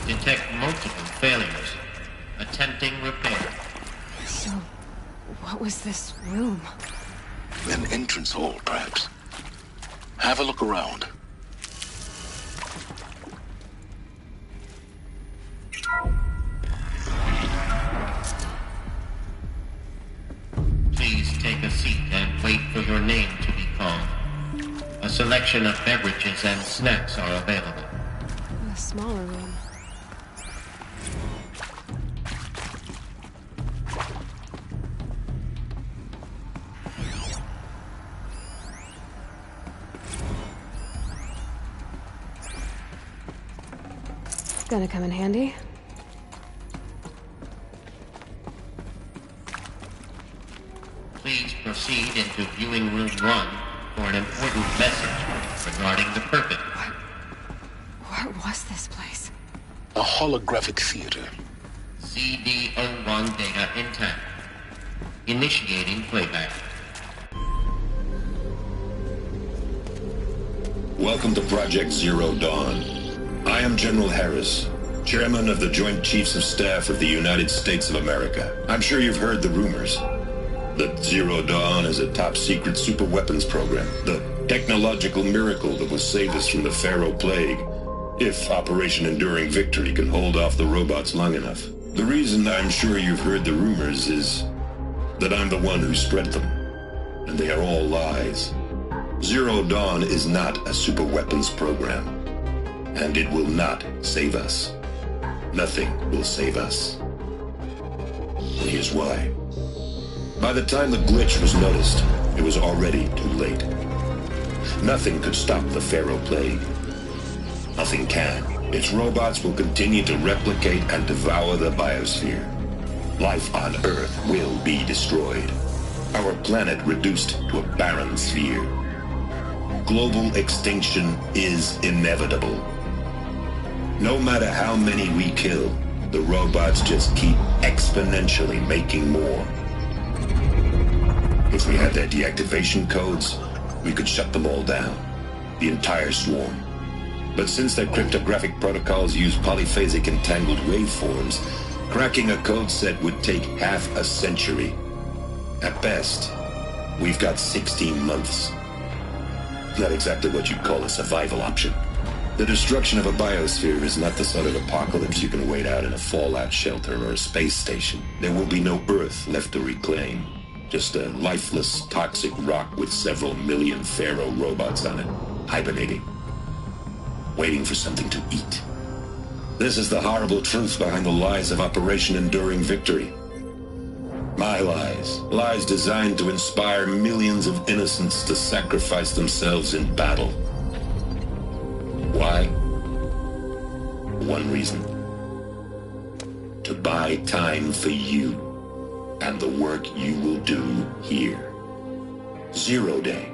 Detect multiple failures. Attempting repair. So, what was this room? An entrance hall, perhaps. Have a look around. Please take a seat and wait for your name to be called. A selection of beverages and snacks are available. A smaller room. Gonna come in handy. Please proceed into viewing room 1 for an important message regarding the purpose. What was this place? A holographic theater. CD01 data intact. Initiating playback. Welcome to Project Zero Dawn. I am General Harris, Chairman of the Joint Chiefs of Staff of the United States of America. I'm sure you've heard the rumors that Zero Dawn is a top-secret super-weapons program, the technological miracle that will save us from the Pharaoh Plague, if Operation Enduring Victory can hold off the robots long enough. The reason I'm sure you've heard the rumors is that I'm the one who spread them, and they are all lies. Zero Dawn is not a super-weapons program, and it will not save us. Nothing will save us. And here's why. By the time the glitch was noticed, it was already too late. Nothing could stop the Pharaoh Plague. Nothing can. Its robots will continue to replicate and devour the biosphere. Life on Earth will be destroyed. Our planet reduced to a barren sphere. Global extinction is inevitable. No matter how many we kill, the robots just keep exponentially making more. If we had their deactivation codes, we could shut them all down, the entire swarm. But since their cryptographic protocols use polyphasic entangled waveforms, cracking a code set would take half a century. At best, we've got 16 months. Not exactly what you'd call a survival option. The destruction of a biosphere is not the sort of apocalypse you can wait out in a fallout shelter or a space station. There will be no Earth left to reclaim. Just a lifeless, toxic rock with several million Pharaoh robots on it, hibernating, waiting for something to eat. This is the horrible truth behind the lies of Operation Enduring Victory. My lies. Lies designed to inspire millions of innocents to sacrifice themselves in battle. Why? One reason. To buy time for you and the work you will do here. Zero Day,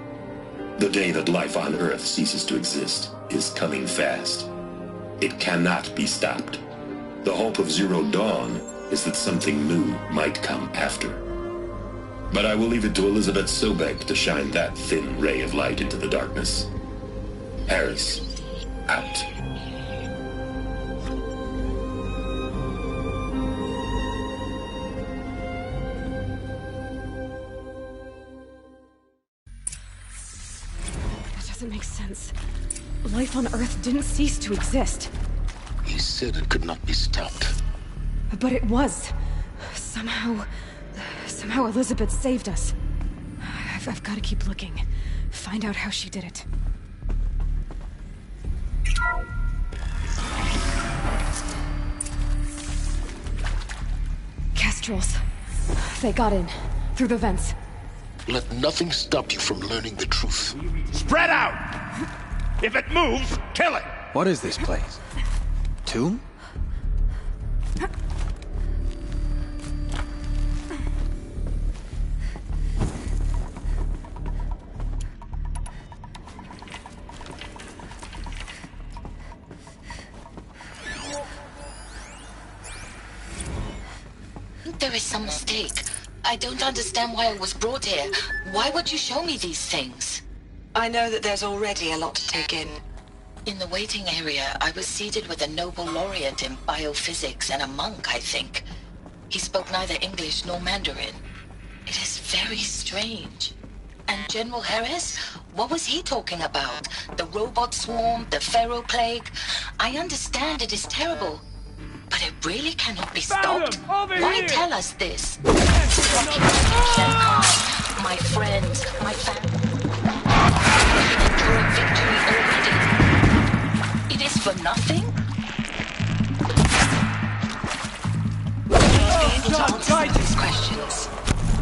the day that life on Earth ceases to exist, is coming fast. It cannot be stopped. The hope of Zero Dawn is that something new might come after. But I will leave it to Elizabeth Sobek to shine that thin ray of light into the darkness. Harris, out. Doesn't make sense. Life on Earth didn't cease to exist. He said it could not be stopped. But it was. Somehow Elizabeth saved us. I've got to keep looking. Find out how she did it. Kestrels. They got in. Through the vents. Let nothing stop you from learning the truth. Spread out! If it moves, kill it! What is this place? Tomb? There is some mistake. I don't understand why I was brought here. Why would you show me these things? I know that there's already a lot to take in. In the waiting area, I was seated with a Nobel laureate in biophysics and a monk, I think. He spoke neither English nor Mandarin. It is very strange. And General Harris? What was he talking about? The robot swarm, the Pharaoh plague? I understand it is terrible. But it really cannot be stopped. Why tell us this? My friends, my family. Enjoying victory already. It is for nothing? Please be able to answer some of these questions.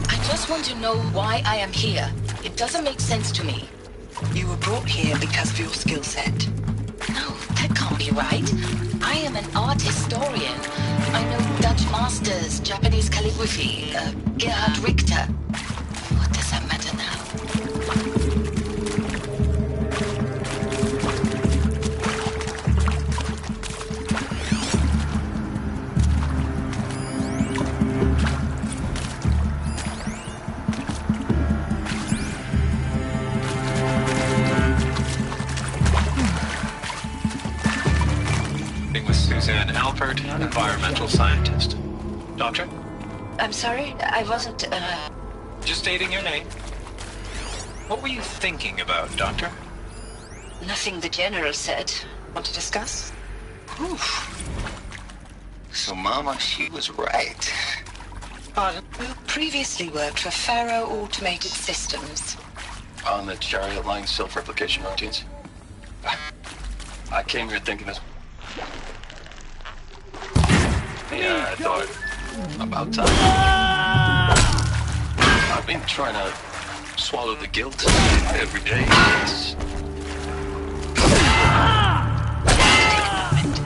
I just want to know why I am here. It doesn't make sense to me. You were brought here because of your skill set. No, that can't be right. I am an art historian. I know Dutch masters, Japanese calligraphy, Gerhard Richter. What does that matter now? Environmental scientist. Doctor? I'm sorry, I wasn't, Just stating your name. What were you thinking about, Doctor? Nothing the General said. Want to discuss? Oof. So, Mama, she was right. Pardon? You previously worked for Pharaoh Automated Systems. On the Chariot Line self-replication routines? I came here thinking this... Yeah, I thought about time. I've been trying to swallow the guilt every day.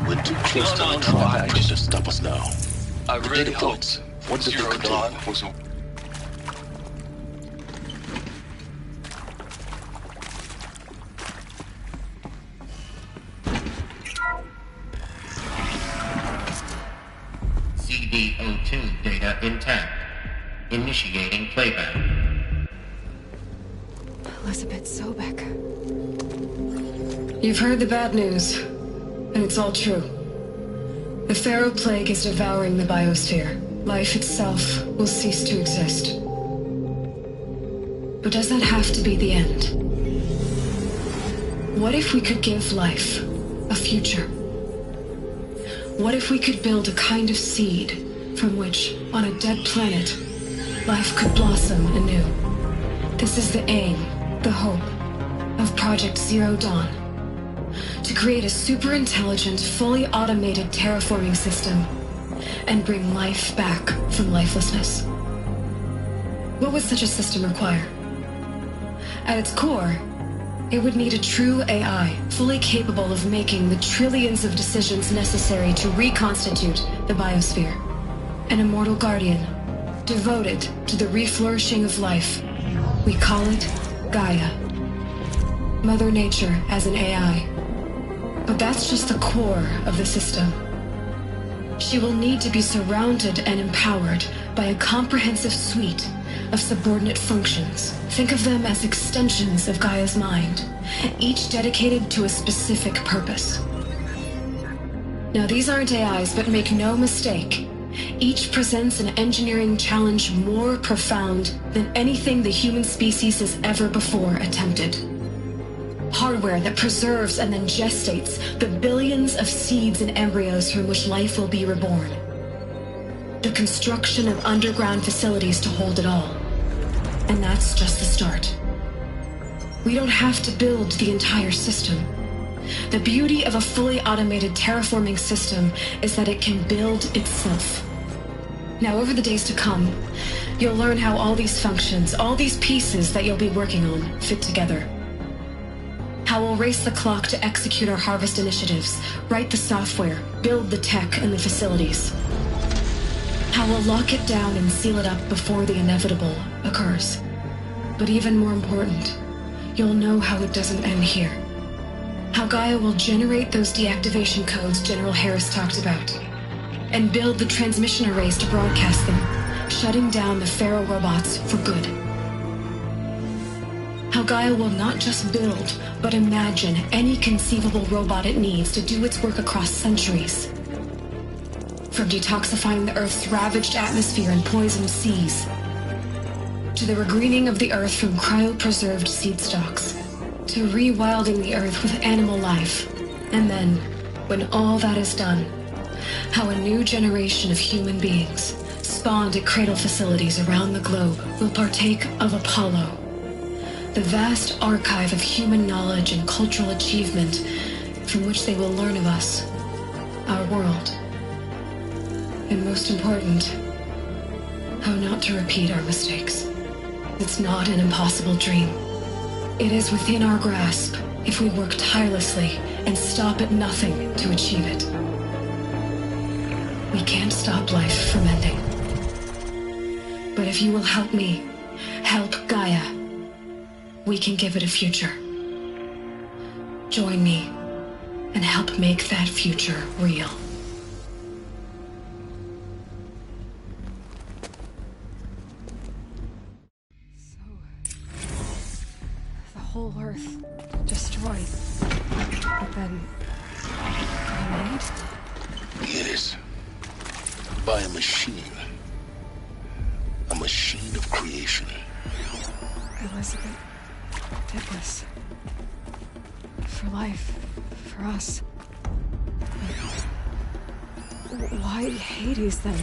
We're too close to the I just to stop us now. I really data hope points. What did Zero they contain? Dawn was a... CD02 data intact. Initiating playback. Elizabeth Sobek. You've heard the bad news, and it's all true. The Pharaoh plague is devouring the biosphere. Life itself will cease to exist. But does that have to be the end? What if we could give life a future? What if we could build a kind of seed from which, on a dead planet, life could blossom anew? This is the aim, the hope, of Project Zero Dawn. To create a super-intelligent, fully automated terraforming system and bring life back from lifelessness. What would such a system require? At its core, it would need a true AI, fully capable of making the trillions of decisions necessary to reconstitute the biosphere. An immortal guardian, devoted to the reflourishing of life. We call it Gaia. Mother Nature as an AI. But that's just the core of the system. She will need to be surrounded and empowered by a comprehensive suite of subordinate functions. Think of them as extensions of Gaia's mind, each dedicated to a specific purpose. Now, these aren't AIs, but make no mistake, each presents an engineering challenge more profound than anything the human species has ever before attempted. Hardware that preserves and then gestates the billions of seeds and embryos from which life will be reborn. The construction of underground facilities to hold it all. And that's just the start. We don't have to build the entire system. The beauty of a fully automated terraforming system is that it can build itself. Now, over the days to come, you'll learn how all these functions, all these pieces that you'll be working on, fit together. How we'll race the clock to execute our harvest initiatives, write the software, build the tech and the facilities. How we'll lock it down and seal it up before the inevitable occurs. But even more important, you'll know how it doesn't end here. How Gaia will generate those deactivation codes General Harris talked about, and build the transmission arrays to broadcast them, shutting down the Pharaoh robots for good. How Gaia will not just build, but imagine any conceivable robot it needs to do its work across centuries. From detoxifying the Earth's ravaged atmosphere and poisoned seas, to the regreening of the Earth from cryopreserved seed stalks, to rewilding the Earth with animal life. And then, when all that is done, how a new generation of human beings, spawned at cradle facilities around the globe, will partake of Apollo, the vast archive of human knowledge and cultural achievement from which they will learn of us, our world. And most important, how not to repeat our mistakes. It's not an impossible dream. It is within our grasp if we work tirelessly and stop at nothing to achieve it. We can't stop life from ending. But if you will help me, help Gaia, we can give it a future. Join me and help make that future real. Whole Earth destroyed, but then remade? Yes. By a machine. A machine of creation. Elizabeth did this. For life. For us. Why Hades then?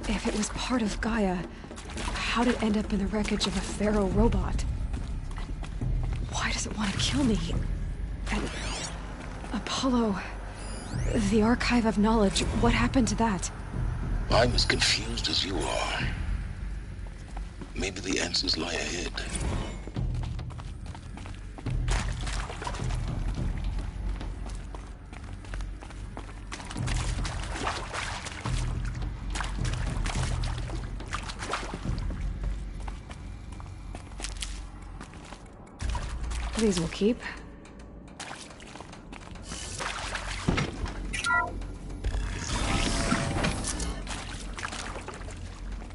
If it was part of Gaia, how'd it end up in the wreckage of a Pharaoh robot? Why does it want to kill me? And Apollo, the archive of knowledge, what happened to that? I'm as confused as you are. Maybe the answers lie ahead. These will keep.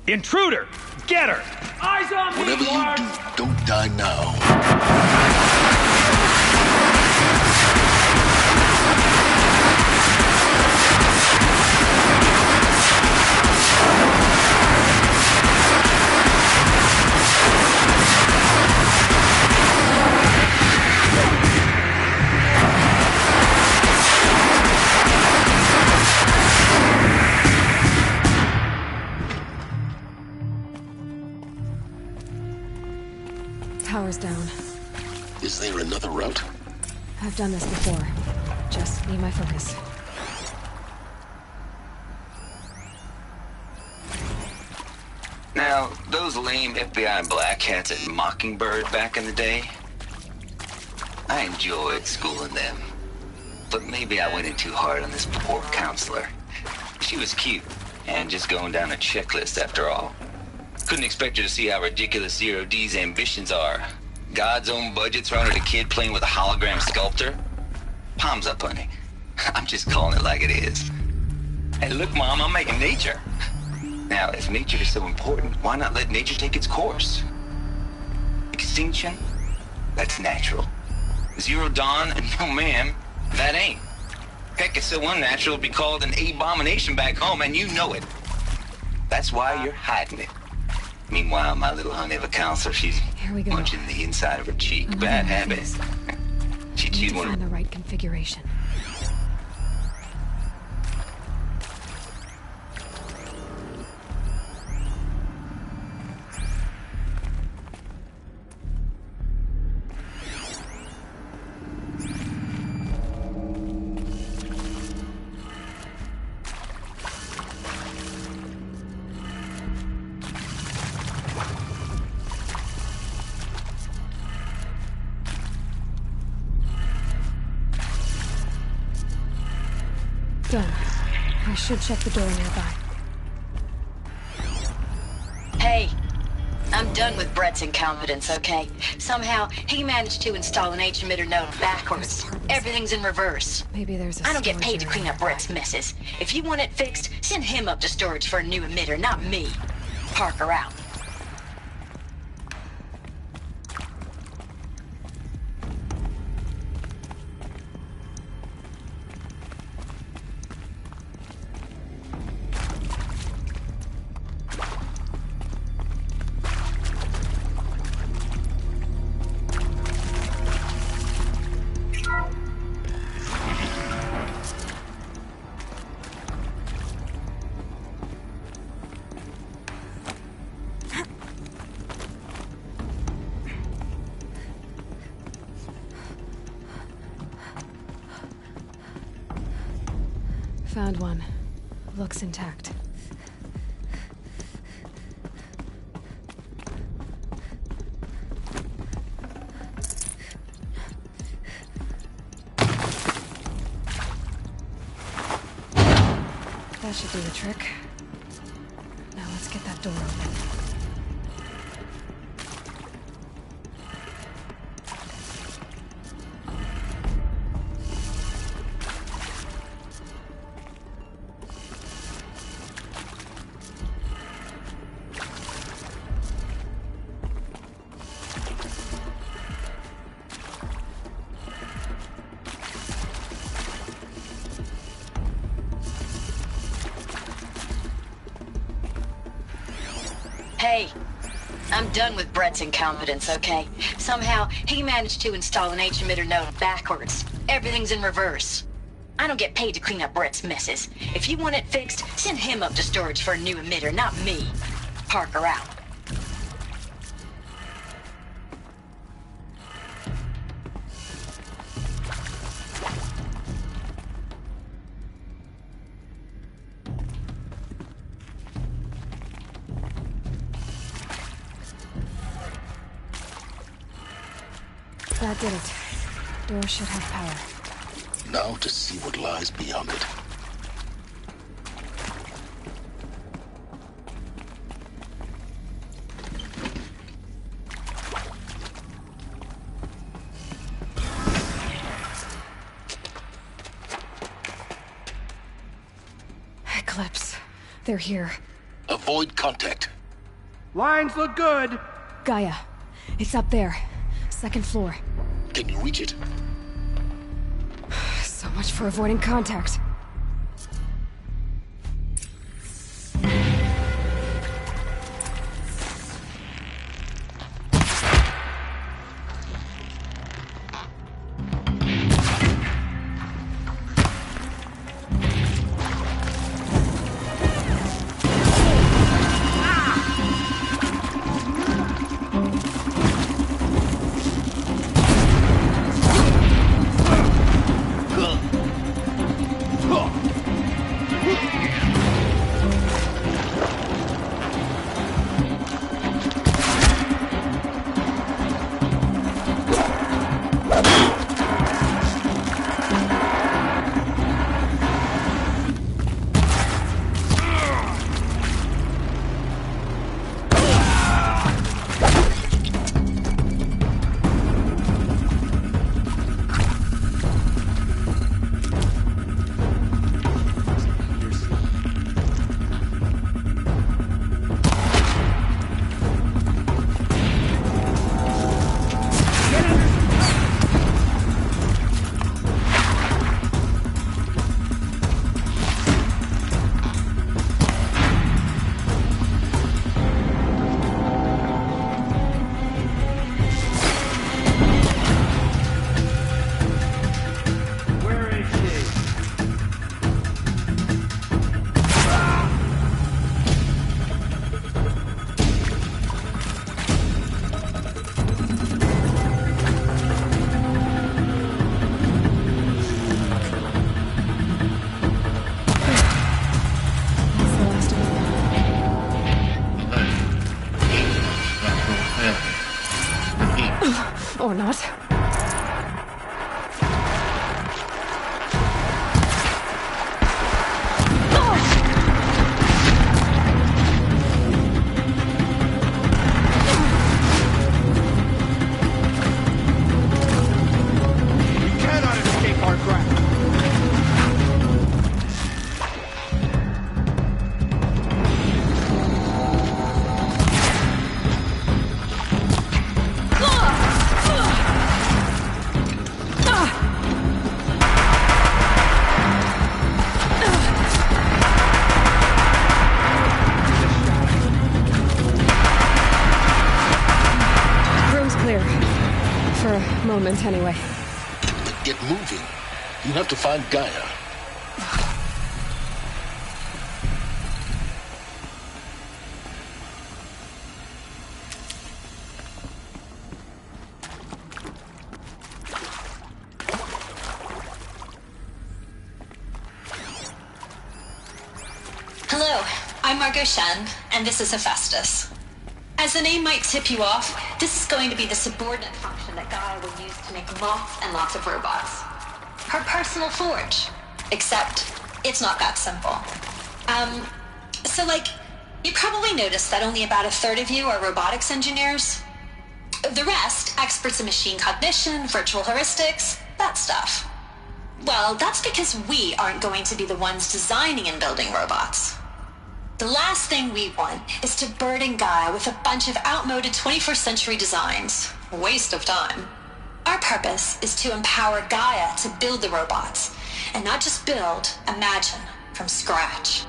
Intruder! Get her! Eyes on me, Whatever you do, don't die now. Power's down. Is there another route? I've done this before. Just need my focus. Now, those lame FBI black hats at Mockingbird back in the day, I enjoyed schooling them. But maybe I went in too hard on this poor counselor. She was cute, and just going down a checklist after all. Couldn't expect her to see how ridiculous Zero D's ambitions are. God's own budget thrown at a kid playing with a hologram sculptor? Palms up, honey. I'm just calling it like it is. Hey, look, Mom, I'm making nature. Now, if nature is so important, why not let nature take its course? Extinction? That's natural. Zero Dawn? No, ma'am, that ain't. Heck, it's so unnatural it'd be called an abomination back home, and you know it. That's why you're hiding it. Meanwhile, my little honey of a counselor, she's munching the inside of her cheek. Bad habit. She'd want to find the right configuration. Done. I should check the door nearby. Hey, I'm done with Brett's incompetence, okay? Somehow, he managed to install an H-emitter node backwards. Everything's in reverse. Maybe there's a I don't get paid to clean up Brett's messes. If you want it fixed, send him up to storage for a new emitter, not me. Parker out. Found one. Looks intact. That should do the trick. Now let's get that door open. Hey, I'm done with Brett's incompetence, okay? Somehow, he managed to install an H-emitter node backwards. Everything's in reverse. I don't get paid to clean up Brett's messes. If you want it fixed, send him up to storage for a new emitter, not me. Parker out. That did it. Door should have power. Now to see what lies beyond it. Eclipse. They're here. Avoid contact. Lines look good. Gaia. It's up there. Second floor. Can you reach it? So much for avoiding contact. Or not. Moment, anyway. Get moving. You have to find Gaia. I'm Margot Shen, and this is Hephaestus. As the name might tip you off, this is going to be the subordinate function that Gaia will use to make lots and lots of robots. Her personal forge. Except, it's not that simple. You probably noticed that only about a third of you are robotics engineers. The rest, experts in machine cognition, virtual heuristics, that stuff. Well, that's because we aren't going to be the ones designing and building robots. The last thing we want is to burden Gaia with a bunch of outmoded 21st century designs. Waste of time. Our purpose is to empower Gaia to build the robots, and not just build, imagine, from scratch.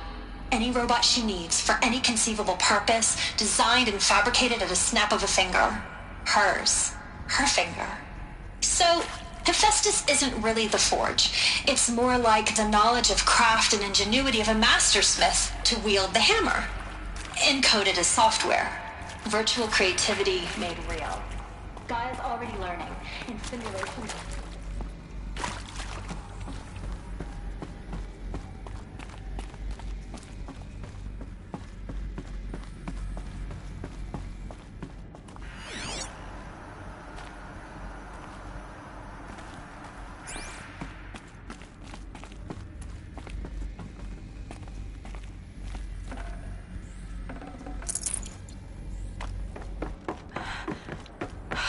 Any robot she needs for any conceivable purpose, designed and fabricated at a snap of a finger. Hers. Her finger. So, Hephaestus isn't really the forge. It's more like the knowledge of craft and ingenuity of a mastersmith to wield the hammer. Encoded as software. Virtual creativity made real. Gaia's already learning in simulation.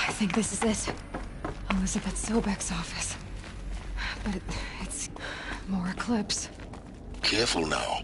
I think this is it. Elizabeth Sobek's office. But it's more Eclipse. Careful now.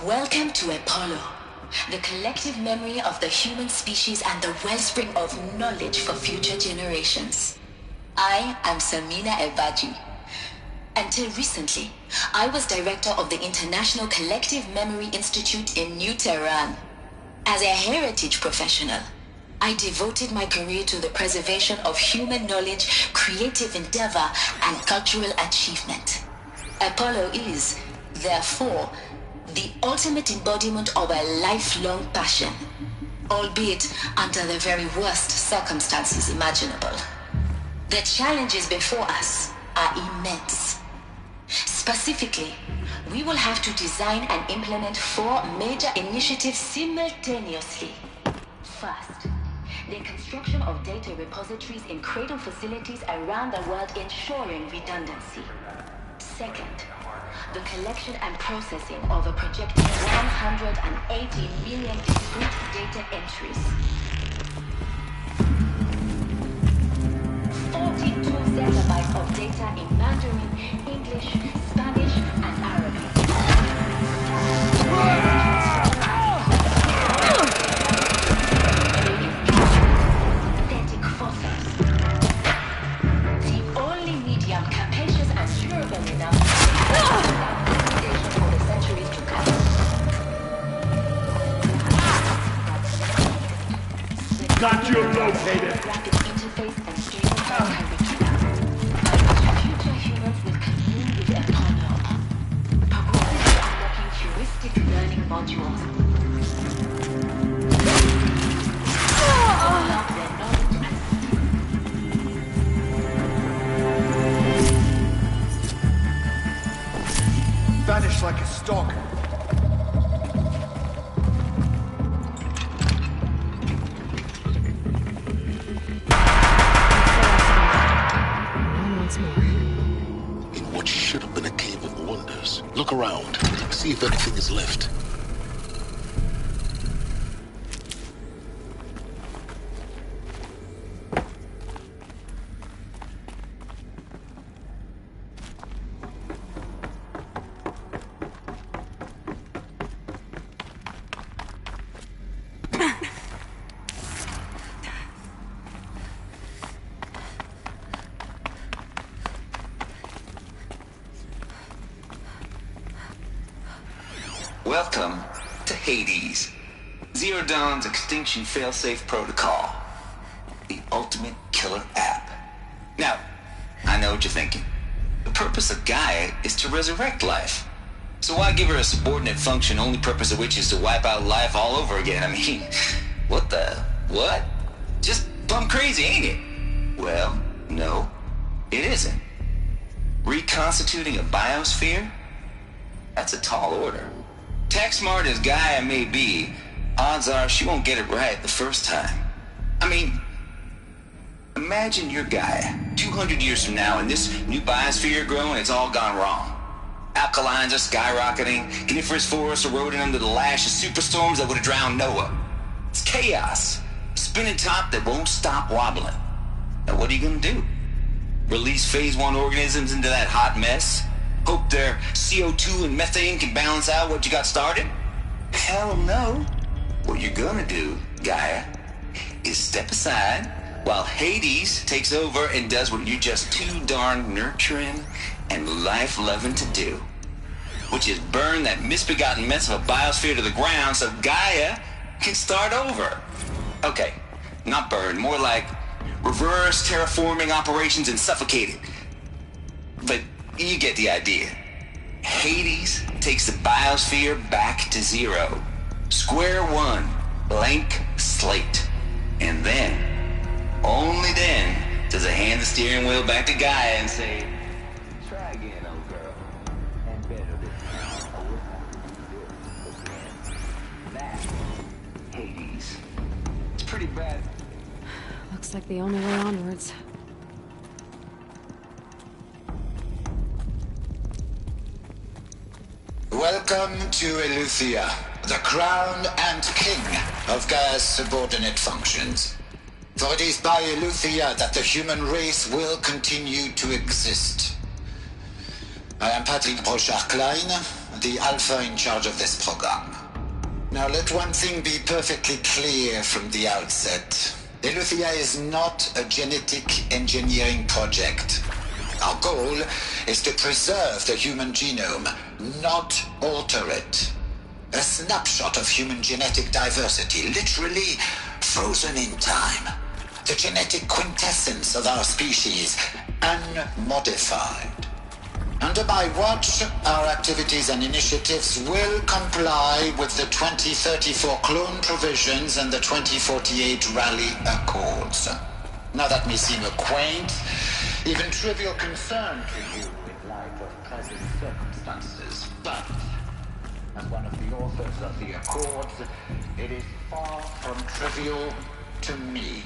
Welcome to Apollo, the collective memory of the human species and the wellspring of knowledge for future generations. I am Samina Ebaji. Until recently, I was director of the International Collective Memory Institute in New Tehran. As a heritage professional, I devoted my career to the preservation of human knowledge, creative endeavor, and cultural achievement. Apollo is, therefore, the ultimate embodiment of a lifelong passion, albeit under the very worst circumstances imaginable. The challenges before us are immense. Specifically, we will have to design and implement 4 major initiatives simultaneously. First, the construction of data repositories in cradle facilities around the world, ensuring redundancy. Second, the collection and processing of a projected 180 million discrete data entries. 42 zettabytes of data in Mandarin, English, Spanish, and Arabic. Synthetic fossils. The only medium capacious and durable enough for the centuries to come. Got you located. Rapid interface and stable can be kidnapped. Future humans will commune with Apollo, progressively unlocking heuristic learning modules. Unlock their knowledge and Vanished like a stalker. In what should have been a cave of wonders. Look around. See if anything is left. Welcome to Hades, Zero Dawn's extinction failsafe protocol, the ultimate killer app. Now, I know what you're thinking. The purpose of Gaia is to resurrect life. So why give her a subordinate function, only purpose of which is to wipe out life all over again? I mean, what? Just plumb crazy, ain't it? Well, no, it isn't. Reconstituting a biosphere? That's a tall order. Tech smart as Gaia may be, odds are she won't get it right the first time. I mean, imagine you're Gaia, 200 years from now, and this new biosphere growing, it's all gone wrong. Alkalines are skyrocketing, coniferous forests eroding under the lash of superstorms that would have drowned Noah. It's chaos. Spinning top that won't stop wobbling. Now what are you gonna do? Release phase 1 organisms into that hot mess? Hope their CO2 and methane can balance out what you got started? Hell no. What you're gonna do, Gaia, is step aside while Hades takes over and does what you're just too darn nurturing and life-loving to do, which is burn that misbegotten mess of a biosphere to the ground so Gaia can start over. Okay, not burn, more like reverse terraforming operations and suffocate it. But you get the idea. Hades takes the biosphere back to zero. Square one, blank slate. And then, only then, does it hand the steering wheel back to Gaia and say, try again, old girl, and better this time. I will have to do this again. That, Hades. It's pretty bad. Looks like the only way onwards. Welcome to Eleuthia, the crown and king of Gaia's subordinate functions. For it is by Eleuthia that the human race will continue to exist. I am Patrick Brochard-Klein, the Alpha in charge of this program. Now let one thing be perfectly clear from the outset. Eleuthia is not a genetic engineering project. Our goal is to preserve the human genome, not alter it. A snapshot of human genetic diversity, literally frozen in time. The genetic quintessence of our species, unmodified. Under my watch, our activities and initiatives will comply with the 2034 clone provisions and the 2048 Rally Accords. Now that may seem a quaint, even trivial concern to you in light of present circumstances, but as one of the authors of the Accords, it is far from trivial to me.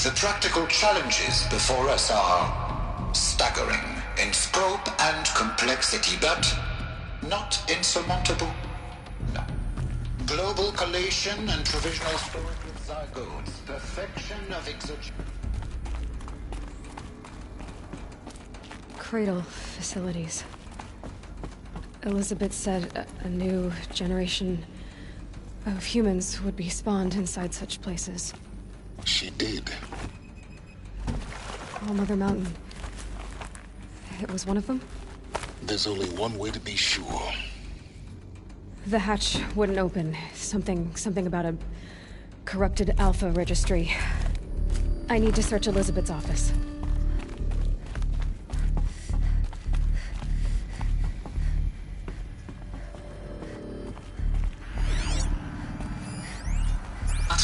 The practical challenges before us are staggering in scope and complexity, but not insurmountable. No. Global collation and provisional storage of zygotes, perfection of exogenous... Cradle facilities. Elizabeth said a new generation of humans would be spawned inside such places. She did. Oh, Mother Mountain. It was one of them? There's only one way to be sure. The hatch wouldn't open. Something about a corrupted Alpha registry. I need to search Elizabeth's office.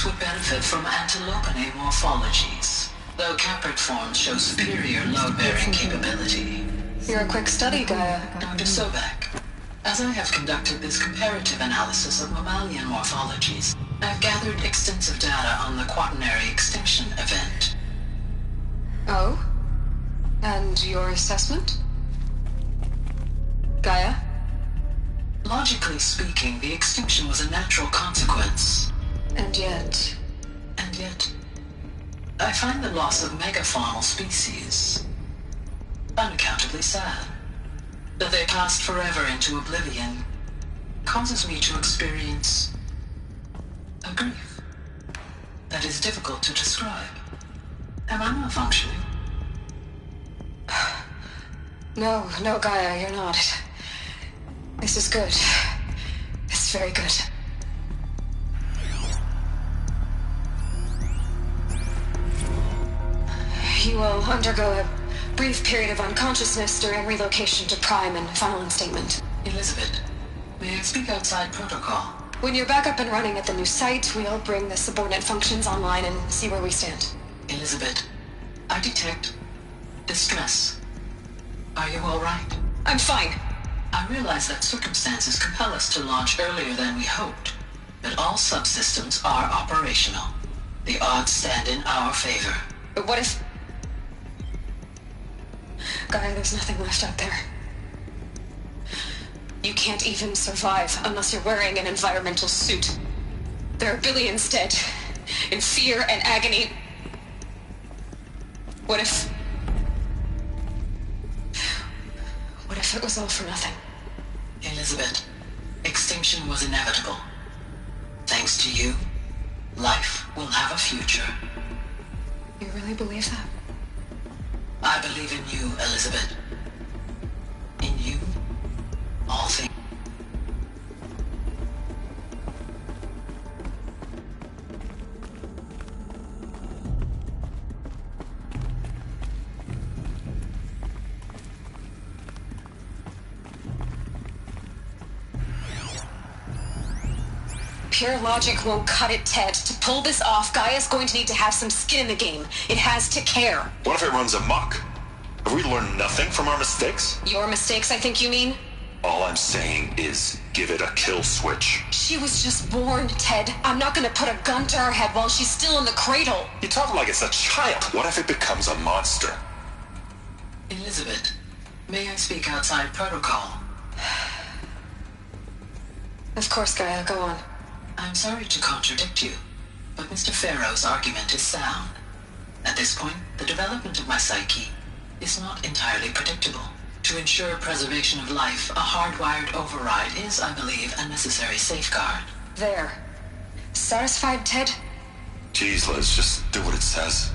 Would benefit from antilopinae morphologies, though caprid forms show superior load-bearing capability. You're a quick study, Gaia. Dr. Sobek, as I have conducted this comparative analysis of mammalian morphologies, I've gathered extensive data on the quaternary extinction event. Oh? And your assessment? Gaia? Logically speaking, the extinction was a natural consequence. And yet, I find the loss of megafaunal species unaccountably sad. That they passed forever into oblivion causes me to experience a grief that is difficult to describe. Am I not functioning? No, Gaia, you're not. This is good. Very good. You will undergo a brief period of unconsciousness during relocation to Prime and final instatement. Elizabeth, may I speak outside protocol? When you're back up and running at the new site, we'll bring the subordinate functions online and see where we stand. Elizabeth, I detect distress. Are you all right? I'm fine. I realize that circumstances compel us to launch earlier than we hoped, but all subsystems are operational. The odds stand in our favor. But what if... Gaia, there's nothing left out there. You can't even survive unless you're wearing an environmental suit. There are billions dead, in fear and agony. What if it was all for nothing? Elizabeth, extinction was inevitable. Thanks to you, life will have a future. You really believe that? I believe in you, Elizabeth. In you, all things. Pure logic won't cut it, Ted. To pull this off, Gaia's going to need to have some skin in the game. It has to care. What if it runs amok? Have we learned nothing from our mistakes? Your mistakes, I think you mean? All I'm saying is give it a kill switch. She was just born, Ted. I'm not gonna put a gun to her head while she's still in the cradle. You talk like it's a child. What if it becomes a monster? Elizabeth, may I speak outside protocol? Of course, Gaia, go on. I'm sorry to contradict you, but Mr. Farrow's argument is sound. At this point, the development of my psyche is not entirely predictable. To ensure preservation of life, a hardwired override is, I believe, a necessary safeguard. There. Satisfied, Ted? Jeez, Liz, just do what it says.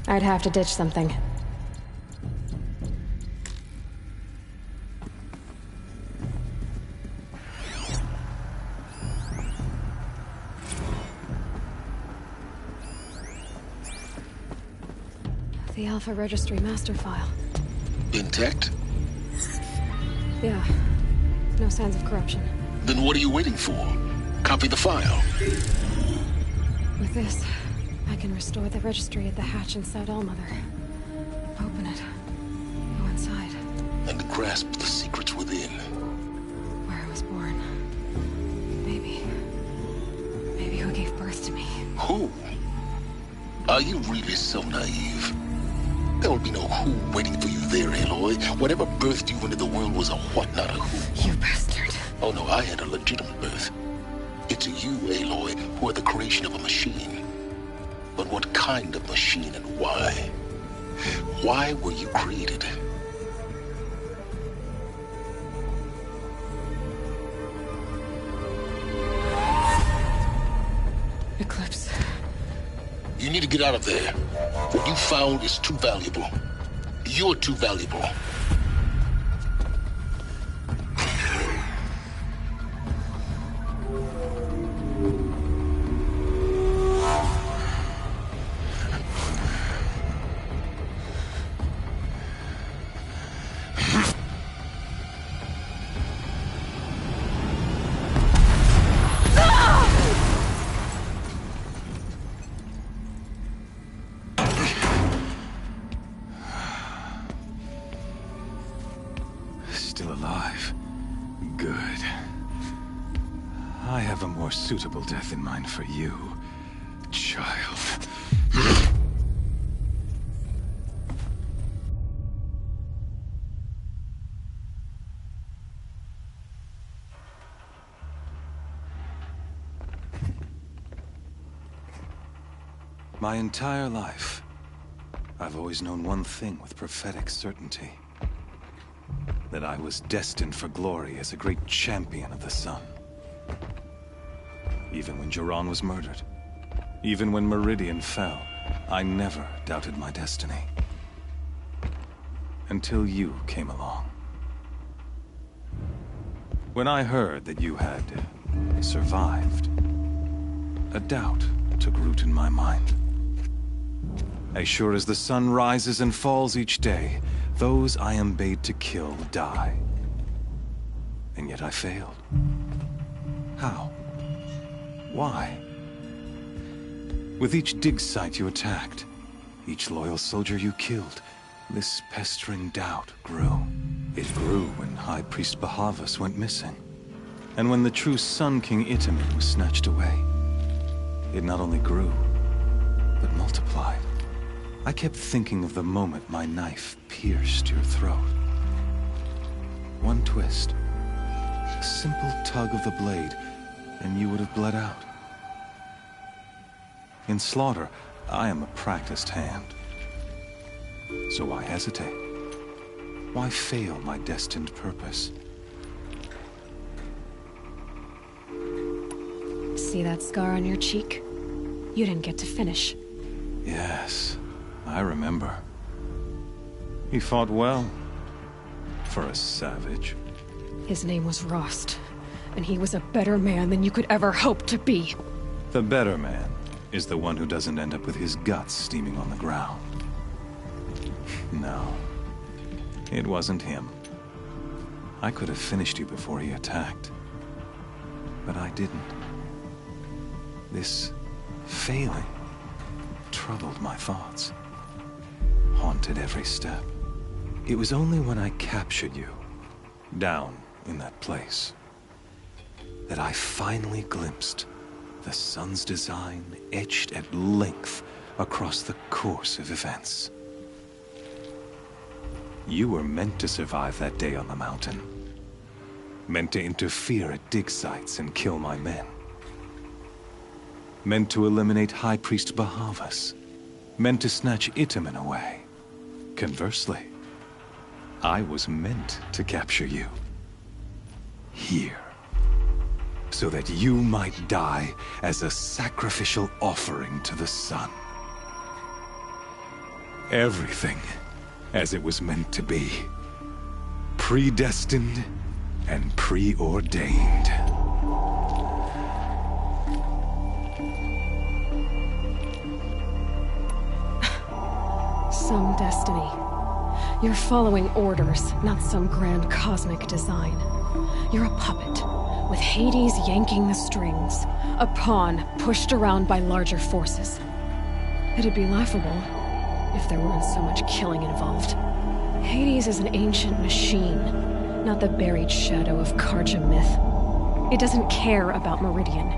I'd have to ditch something. The Alpha Registry master file. Intact? Yeah. No signs of corruption. Then what are you waiting for? Copy the file. With this, I can restore the registry at the hatch inside Allmother. Open it. Go inside. And grasp the secrets within. Where I was born. Maybe who gave birth to me. Who? Are you really so naive? There will be no who waiting for you there, Aloy. Whatever birthed you into the world was a what, not a who. You bastard. Oh no, I had a legitimate birth. It's you, Aloy, who are the creation of a machine. But what kind of machine and why? Why were you created? Eclipse. You need to get out of there. What you found is too valuable. You're too valuable. Still alive. Good. I have a more suitable death in mind for you, child. My entire life, I've always known one thing with prophetic certainty. That I was destined for glory as a great champion of the sun. Even when Jiran was murdered, even when Meridian fell, I never doubted my destiny. Until you came along. When I heard that you had survived, a doubt took root in my mind. As sure as the sun rises and falls each day, those I am bade to kill die. And yet I failed. How? Why? With each dig site you attacked, each loyal soldier you killed, this pestering doubt grew. It grew when High Priest Bahavas went missing. And when the true Sun King Itamen was snatched away. It not only grew, but multiplied. I kept thinking of the moment my knife pierced your throat. One twist, a simple tug of the blade, and you would have bled out. In slaughter, I am a practiced hand. So why hesitate? Why fail my destined purpose? See that scar on your cheek? You didn't get to finish. Yes. I remember. He fought well. For a savage. His name was Rost, and he was a better man than you could ever hope to be. The better man is the one who doesn't end up with his guts steaming on the ground. No. It wasn't him. I could have finished you before he attacked. But I didn't. This failing troubled my thoughts. Haunted every step. It was only when I captured you, down in that place, that I finally glimpsed the sun's design etched at length across the course of events. You were meant to survive that day on the mountain. Meant to interfere at dig sites and kill my men. Meant to eliminate High Priest Bahavas. Meant to snatch Itamen away. Conversely, I was meant to capture you. Here. So that you might die as a sacrificial offering to the sun. Everything as it was meant to be. Predestined and preordained. some destiny. You're following orders, not some grand cosmic design. You're a puppet, with Hades yanking the strings, a pawn pushed around by larger forces. It'd be laughable if there weren't so much killing involved. Hades is an ancient machine, not the buried shadow of Karja myth. It doesn't care about Meridian.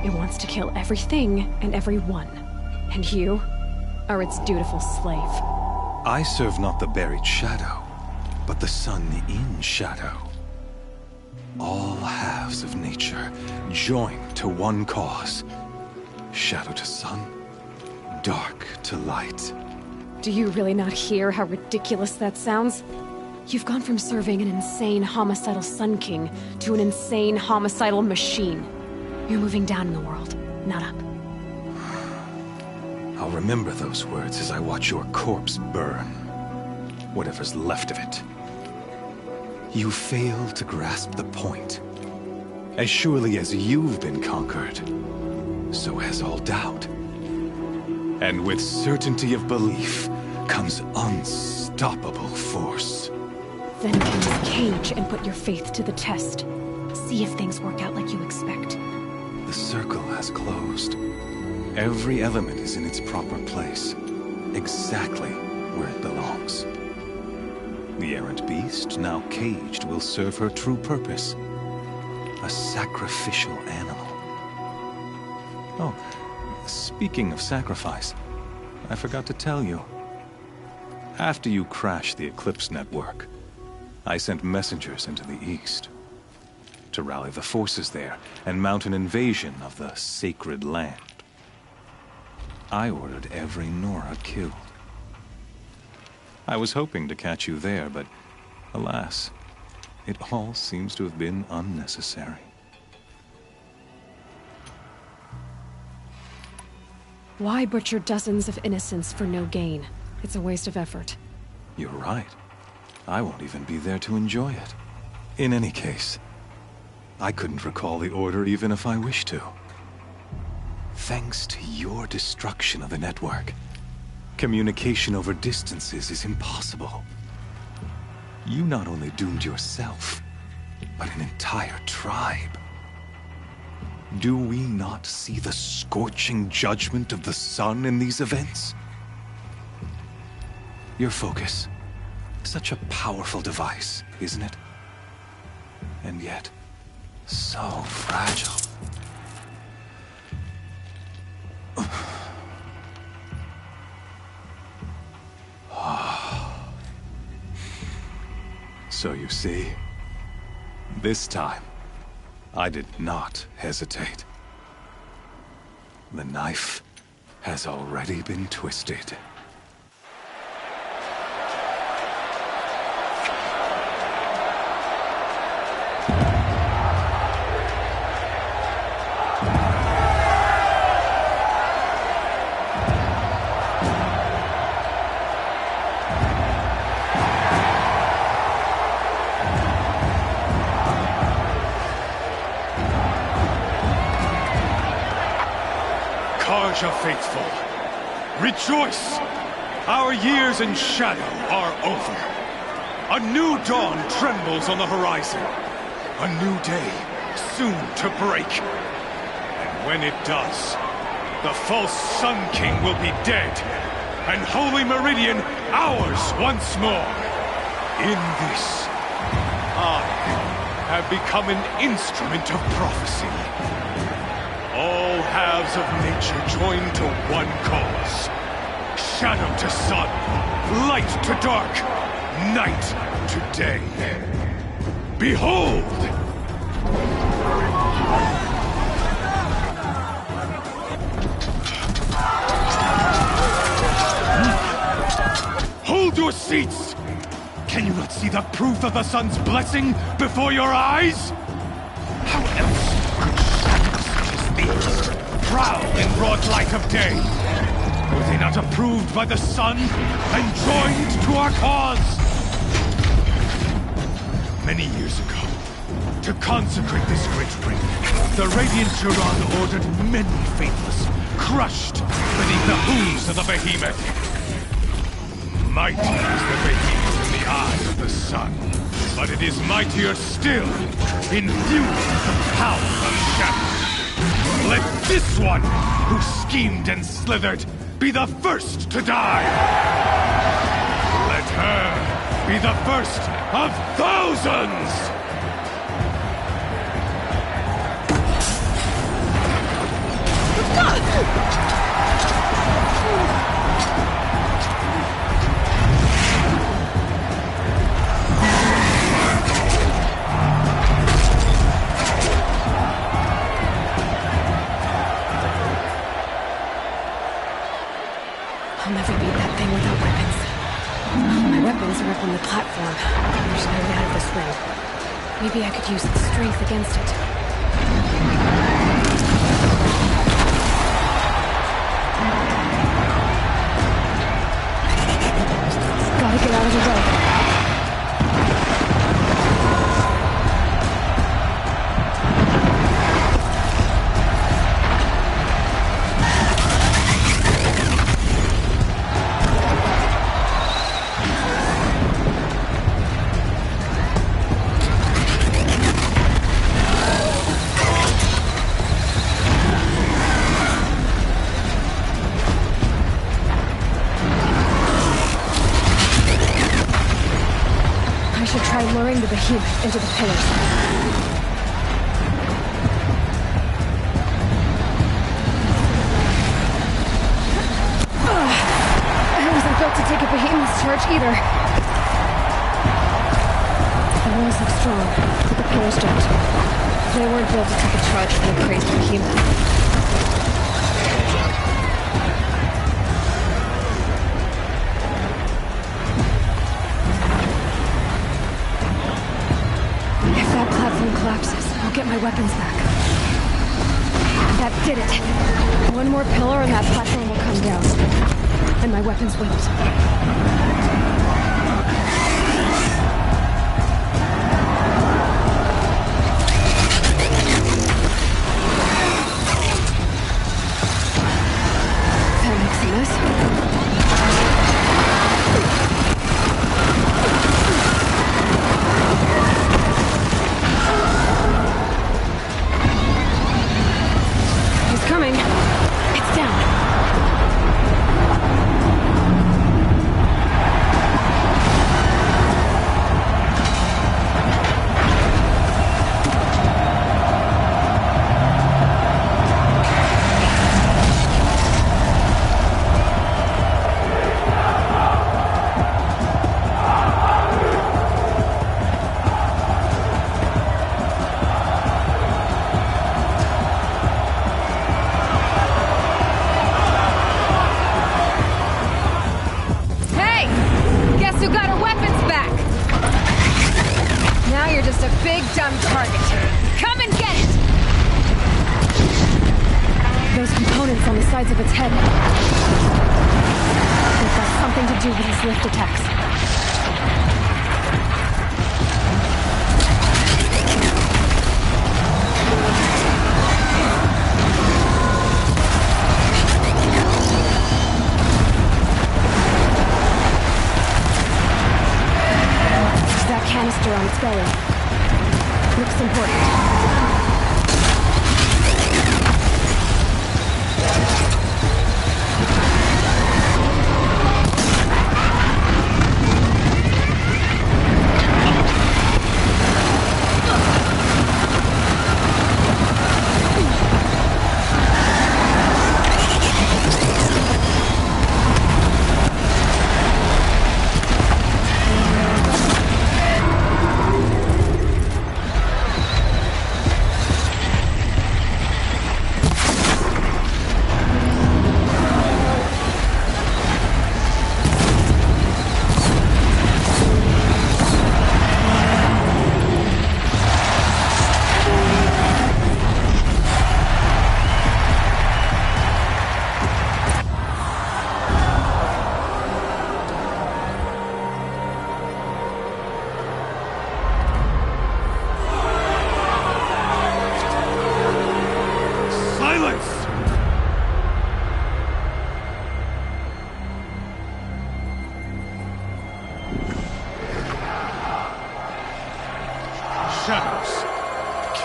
It wants to kill everything and everyone. And you are its dutiful slave. I serve not the buried shadow, but the sun in shadow. All halves of nature joined to one cause. Shadow to sun, dark to light. Do you really not hear how ridiculous that sounds? You've gone from serving an insane homicidal Sun King to an insane homicidal machine. You're moving down in the world, not up. I'll remember those words as I watch your corpse burn. Whatever's left of it. You fail to grasp the point. As surely as you've been conquered, so has all doubt. And with certainty of belief comes unstoppable force. Then open this cage and put your faith to the test. See if things work out like you expect. The circle has closed. Every element is in its proper place, exactly where it belongs. The errant beast, now caged, will serve her true purpose. A sacrificial animal. Oh, speaking of sacrifice, I forgot to tell you. After you crashed the Eclipse network, I sent messengers into the east to rally the forces there and mount an invasion of the sacred land. I ordered every Nora killed. I was hoping to catch you there, but alas, it all seems to have been unnecessary. Why butcher dozens of innocents for no gain? It's a waste of effort. You're right. I won't even be there to enjoy it. In any case, I couldn't recall the order even if I wished to. Thanks to your destruction of the network, communication over distances is impossible. You not only doomed yourself, but an entire tribe. Do we not see the scorching judgment of the sun in these events? Your focus, such a powerful device, isn't it? And yet, so fragile. So you see, this time, I did not hesitate. The knife has already been twisted. Karja faithful, rejoice! Our years in shadow are over. A new dawn trembles on the horizon. A new day soon to break. And when it does, the false Sun King will be dead, and Holy Meridian ours once more. In this, I have become an instrument of prophecy. All halves of nature joined to one cause. Shadow to sun, light to dark, night to day. Behold! Hold your seats! Can you not see the proof of the sun's blessing before your eyes? How else proud in broad light of day. Were they not approved by the sun and joined to our cause? Many years ago, to consecrate this great ring, the Radiant Turan ordered many faithless, crushed beneath the hooves of the behemoth. Mighty is the behemoth in the eye of the sun, but it is mightier still, infused with the power of shadow. Let this one, who schemed and slithered, be the first to die! Let her be the first of thousands! I'll never beat that thing without weapons. My weapons are up on the platform. There's no way out of this room. Maybe I could use its strength against it. Gotta get out of the way. Luring the behemoth into the pillars. I wasn't built to take a behemoth's charge either. The walls look strong, but the pillars don't. They weren't built to take a charge from a crazed behemoth. Collapses. I'll get my weapons back. That did it. One more pillar and that platform will come down. And my weapons with it. That makes a mess.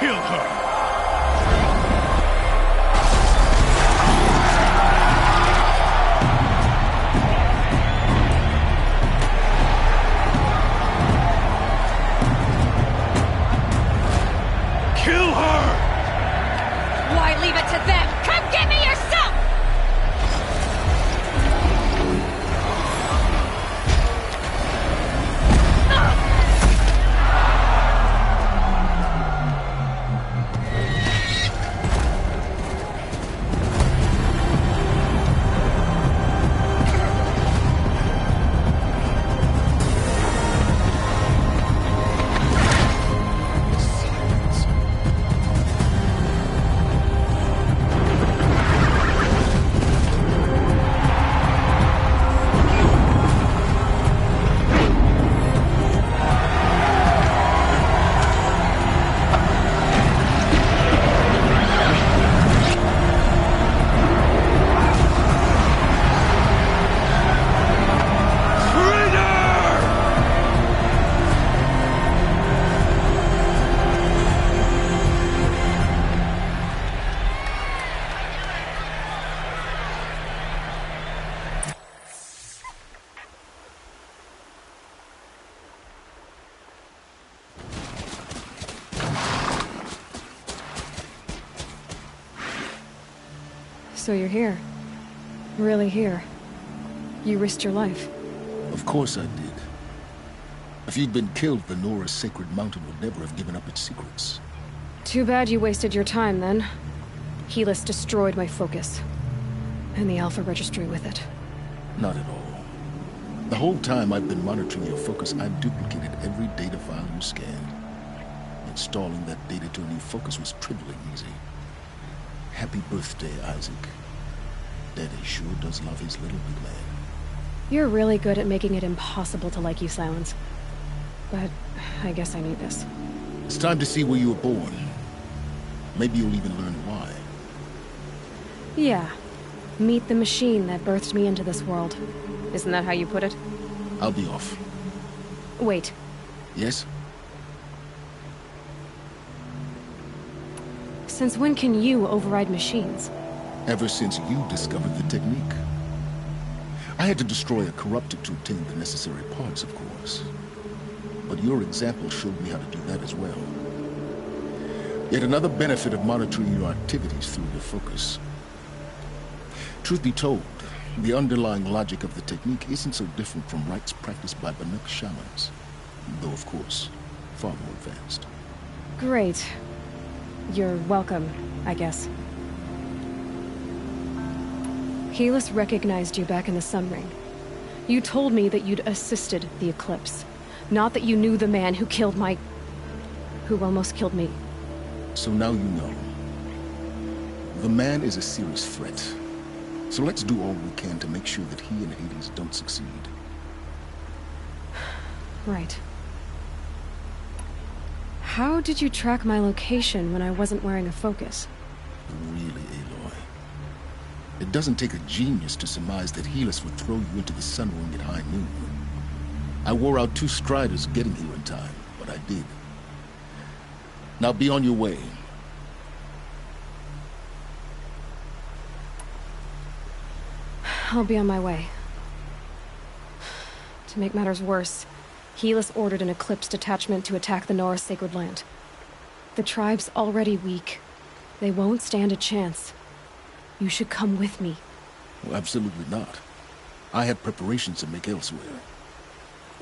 Kill her! Why leave it to them? Come get me yourself! So you're here. Really here. You risked your life. Of course I did. If you'd been killed, the Nora's sacred mountain would never have given up its secrets. Too bad you wasted your time, then. Helis destroyed my focus. And the Alpha Registry with it. Not at all. The whole time I've been monitoring your focus, I've duplicated every data file you scanned. Installing that data to a new focus was trivially easy. Happy birthday, Isaac. Daddy sure does love his little big man. You're really good at making it impossible to like you, Silence. But I guess I need this. It's time to see where you were born. Maybe you'll even learn why. Yeah. Meet the machine that birthed me into this world. Isn't that how you put it? I'll be off. Wait. Yes? Since when can you override machines? Ever since you discovered the technique. I had to destroy a corrupted to obtain the necessary parts, of course. But your example showed me how to do that as well. Yet another benefit of monitoring your activities through your focus. Truth be told, the underlying logic of the technique isn't so different from rites practiced by Banuk shamans. Though, of course, far more advanced. Great. You're welcome, I guess. Helis recognized you back in the Sun Ring. You told me that you'd assisted the Eclipse. Not that you knew the man who killed who almost killed me. So now you know. The man is a serious threat. So let's do all we can to make sure that he and Hades don't succeed. Right. How did you track my location when I wasn't wearing a focus? Really, Aloy? It doesn't take a genius to surmise that Helis would throw you into the Sun Ring at high noon. I wore out 2 striders getting here in time, but I did. Now be on your way. I'll be on my way. To make matters worse, Helis ordered an Eclipse detachment to attack the Nora Sacred Land. The tribe's already weak. They won't stand a chance. You should come with me. Well, absolutely not. I have preparations to make elsewhere.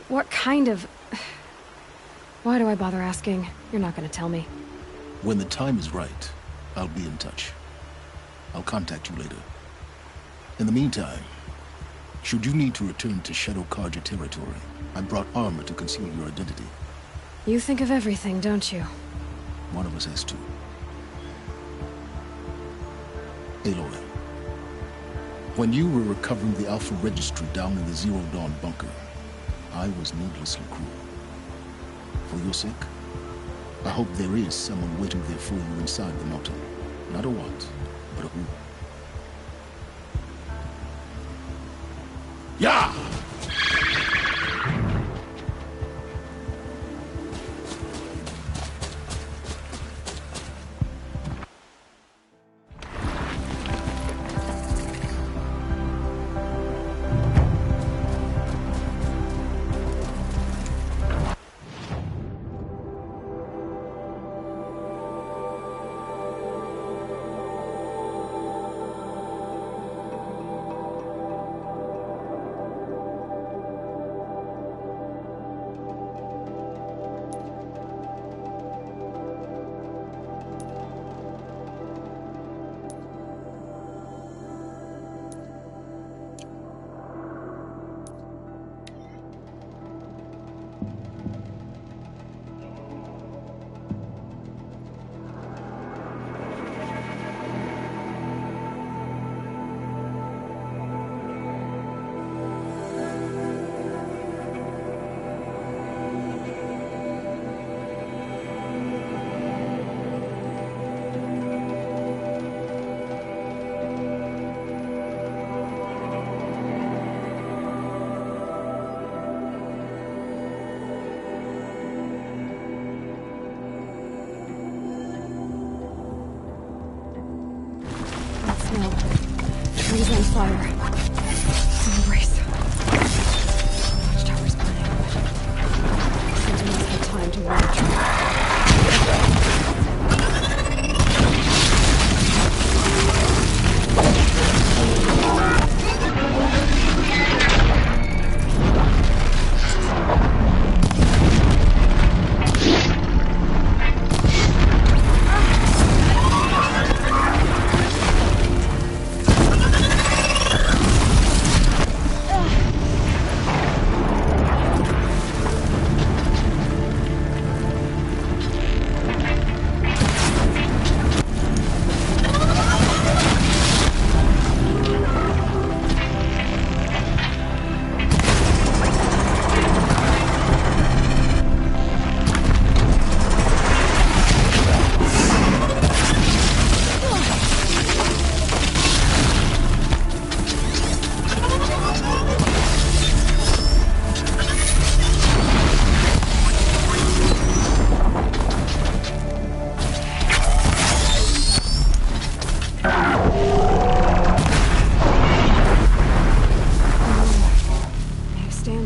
What kind of... Why do I bother asking? You're not gonna tell me. When the time is right, I'll be in touch. I'll contact you later. In the meantime, should you need to return to Shadow Karja territory, I brought armor to conceal your identity. You think of everything, don't you? One of us has to. Aloy, when you were recovering the Alpha Registry down in the Zero Dawn bunker, I was needlessly cruel. For your sake, I hope there is someone waiting there for you inside the mountain. Not a what, but a who. Yeah!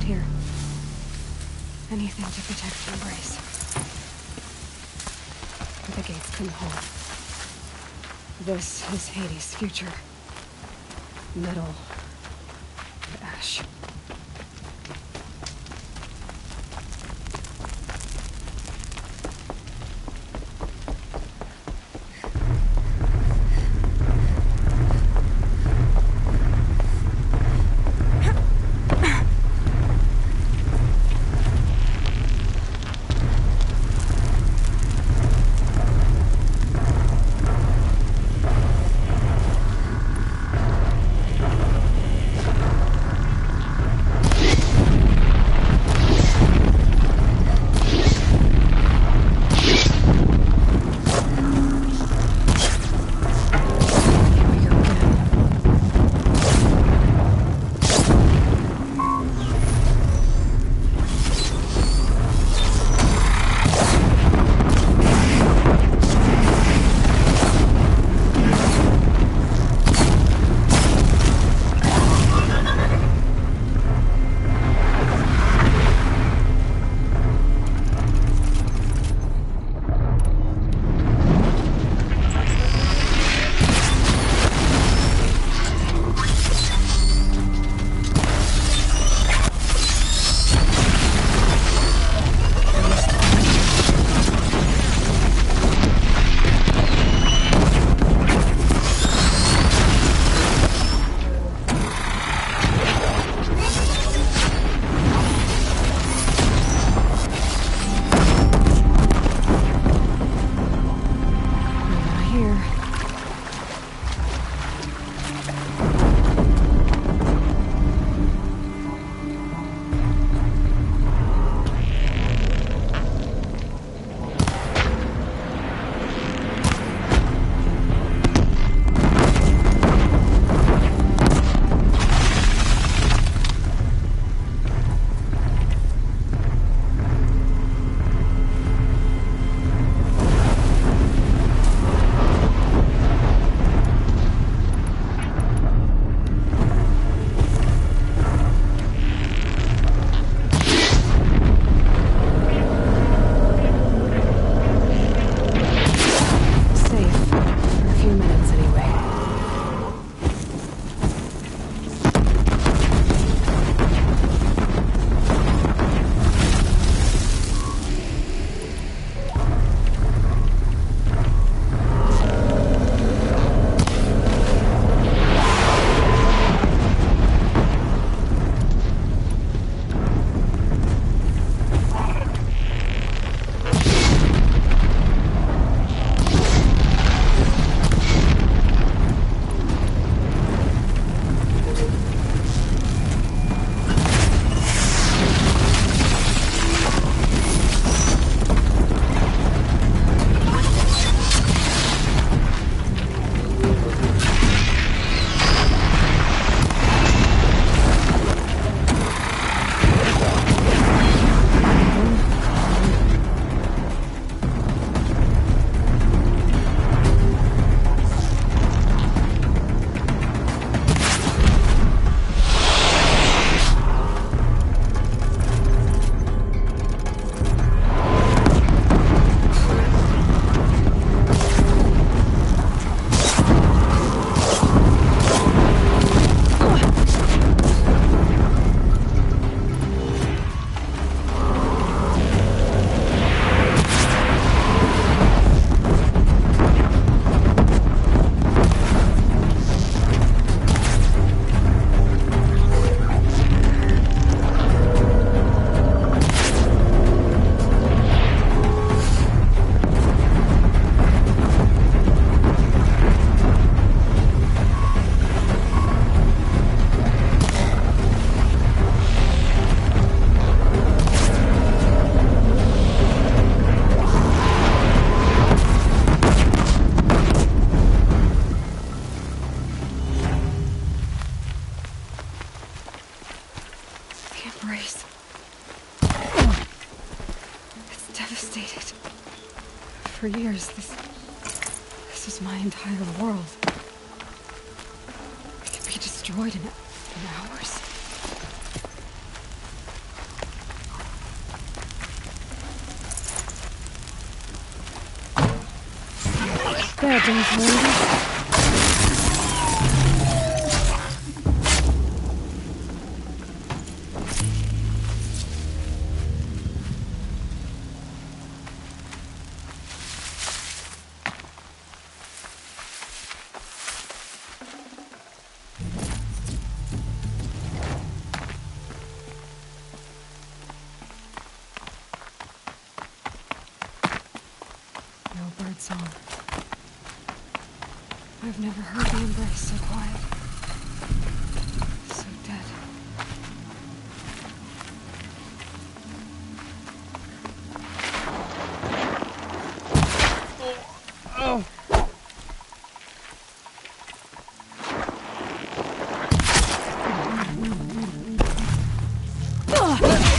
Here. Anything to protect the Embrace. The gates couldn't hold. This is Hades' future. Metal. And ash. For years, this was my entire world. It could be destroyed in hours. There, Darth Vader. Song. I've never heard the embrace so quiet. So dead. Oh.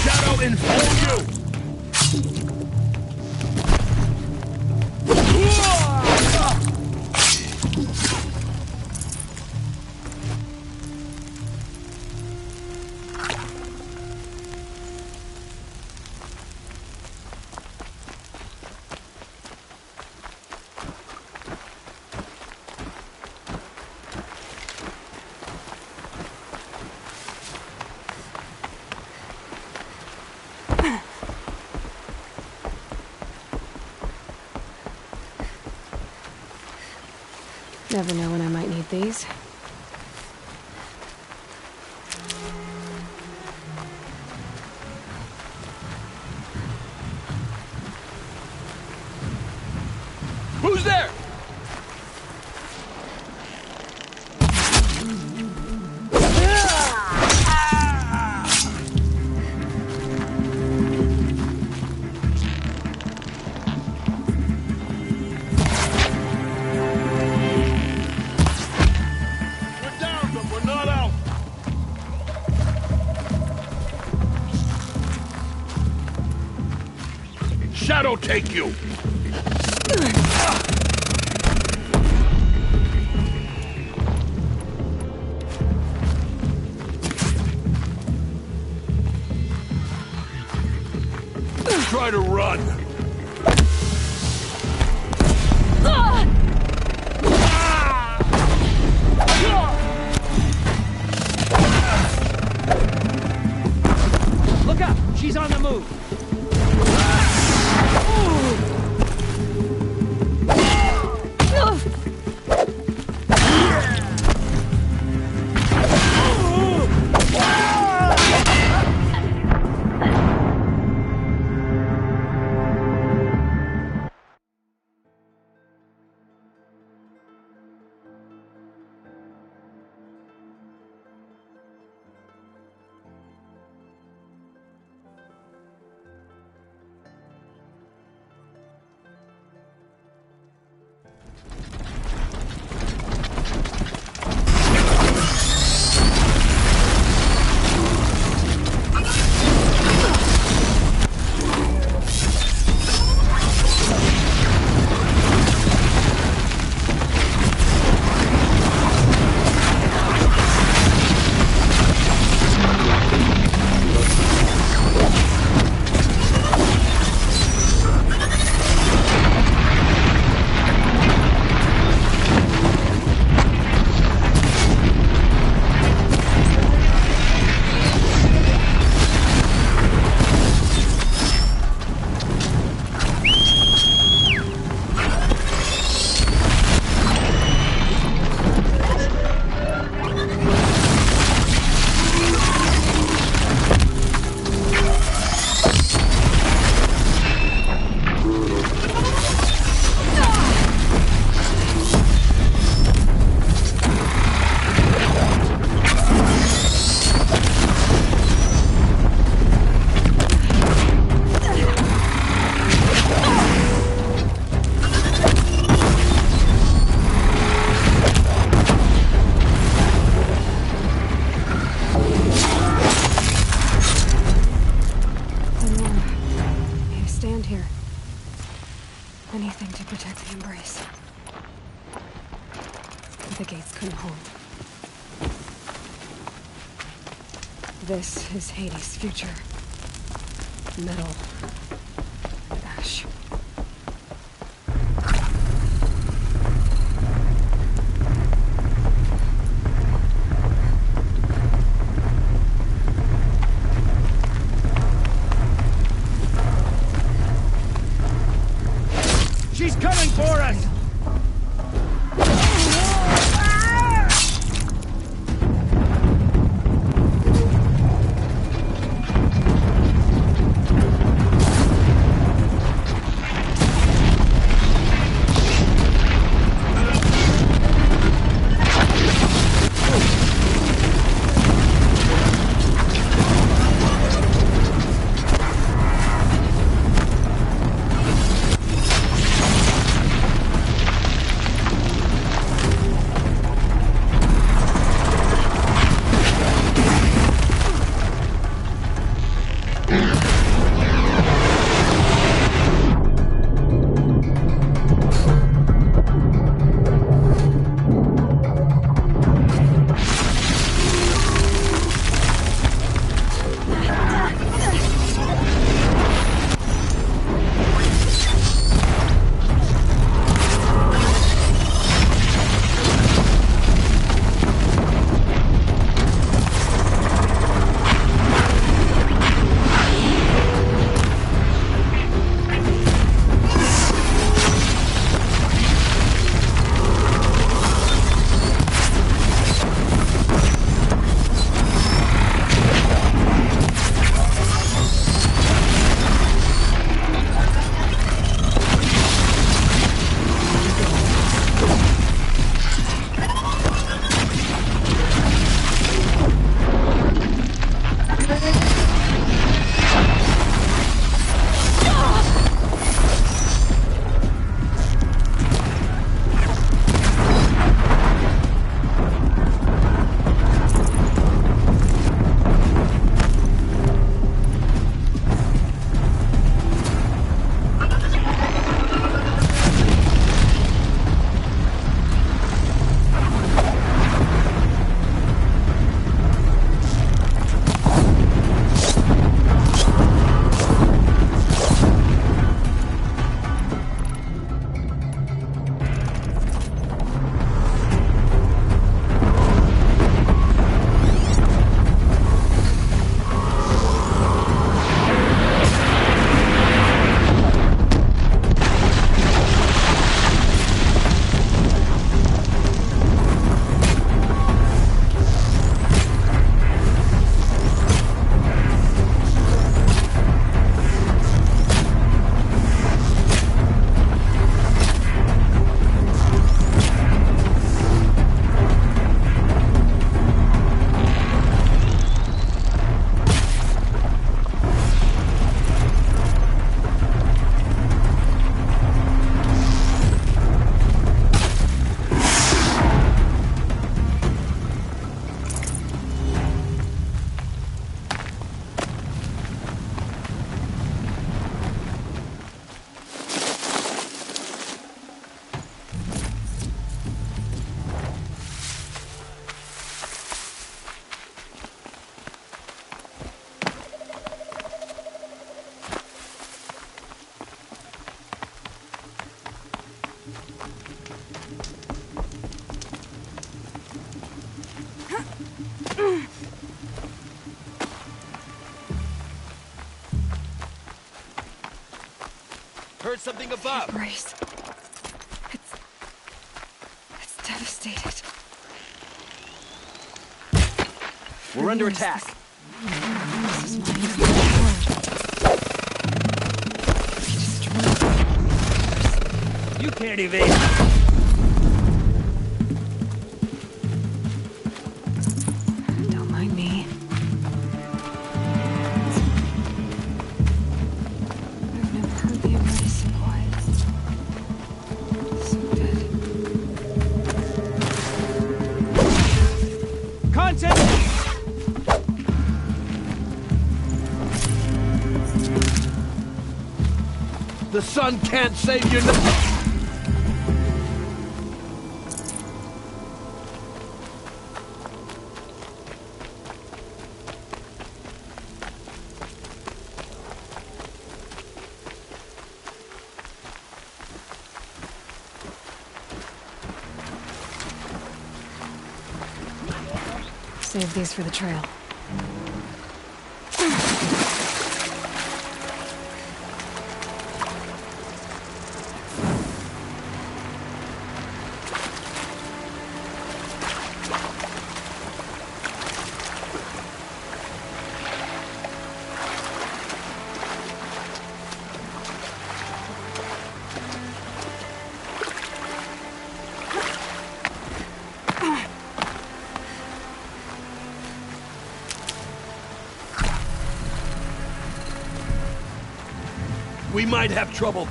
Shadow inform you! Never know when I might need these. Who's there? Shadow take you! Try to run! Look up! She's on the move! Anything to protect the Embrace. The gates couldn't hold. This is Hades' future. Metal. Ash. heard something above. Embrace. It's devastated. We're under attack. This is my You can't evade. Don't mind me. I've never heard the Embrace so quiet. So dead. Contact! The sun can't save you now. Save these for the trail. We might have trouble.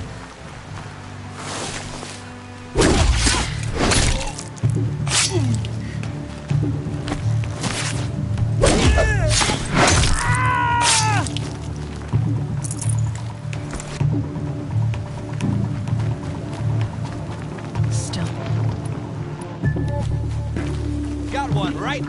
Still. Got one, right?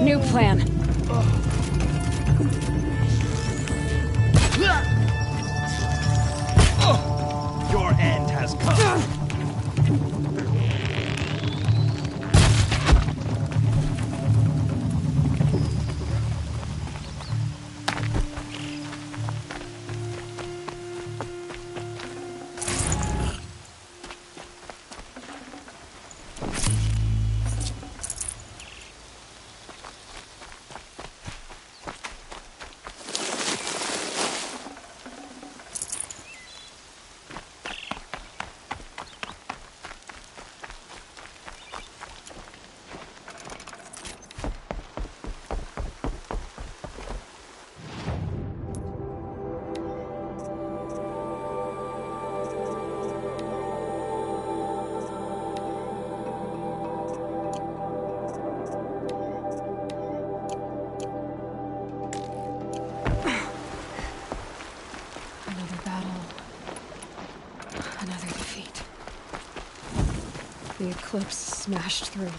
New plan. Your end has come. the eclipse smashed through.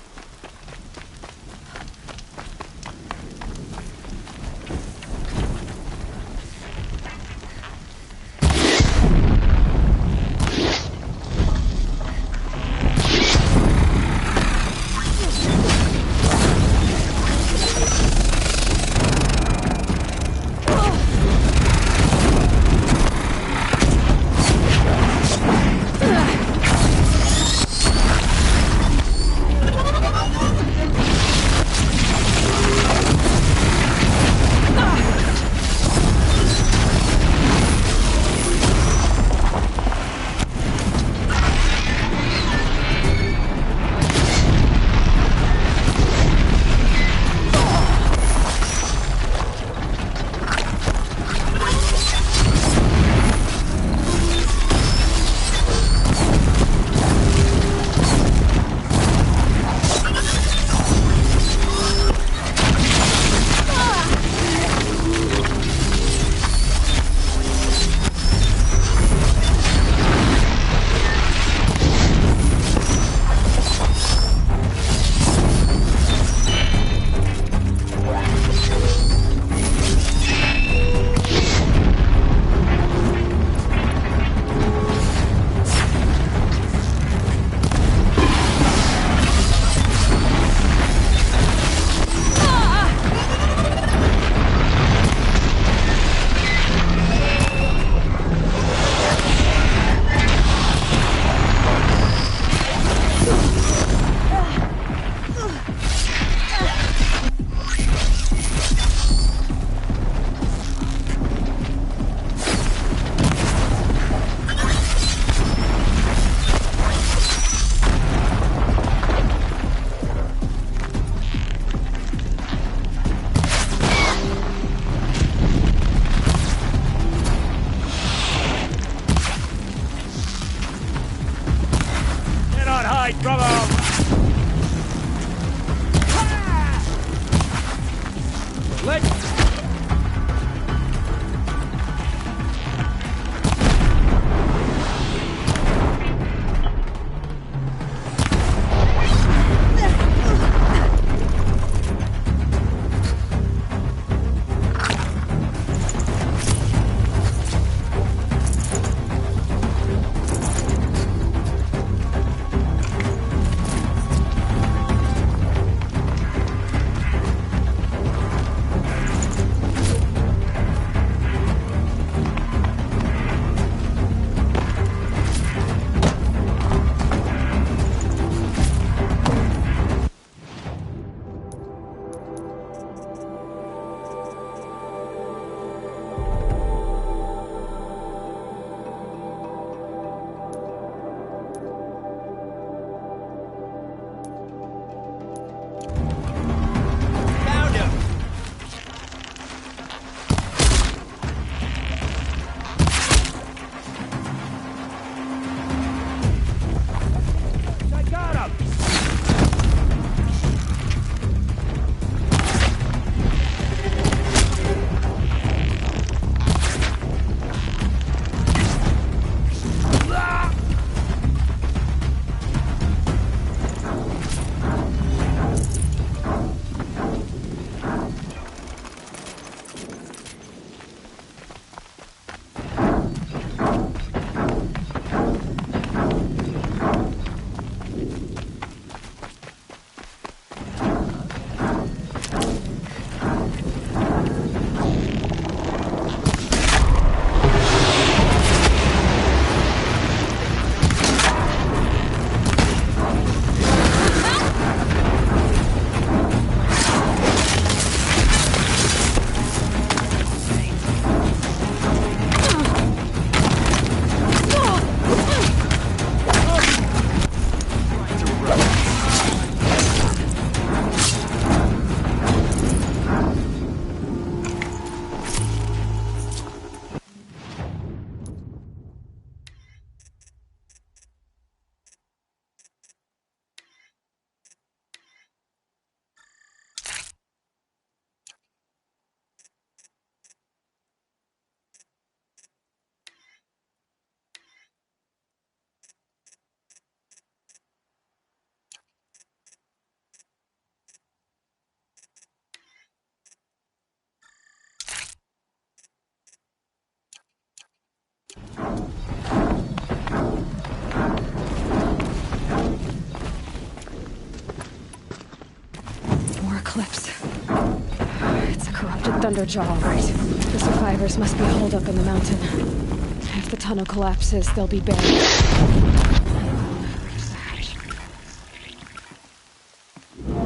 Thunderjaw, all right. The survivors must be holed up in the mountain. If the tunnel collapses, they'll be buried.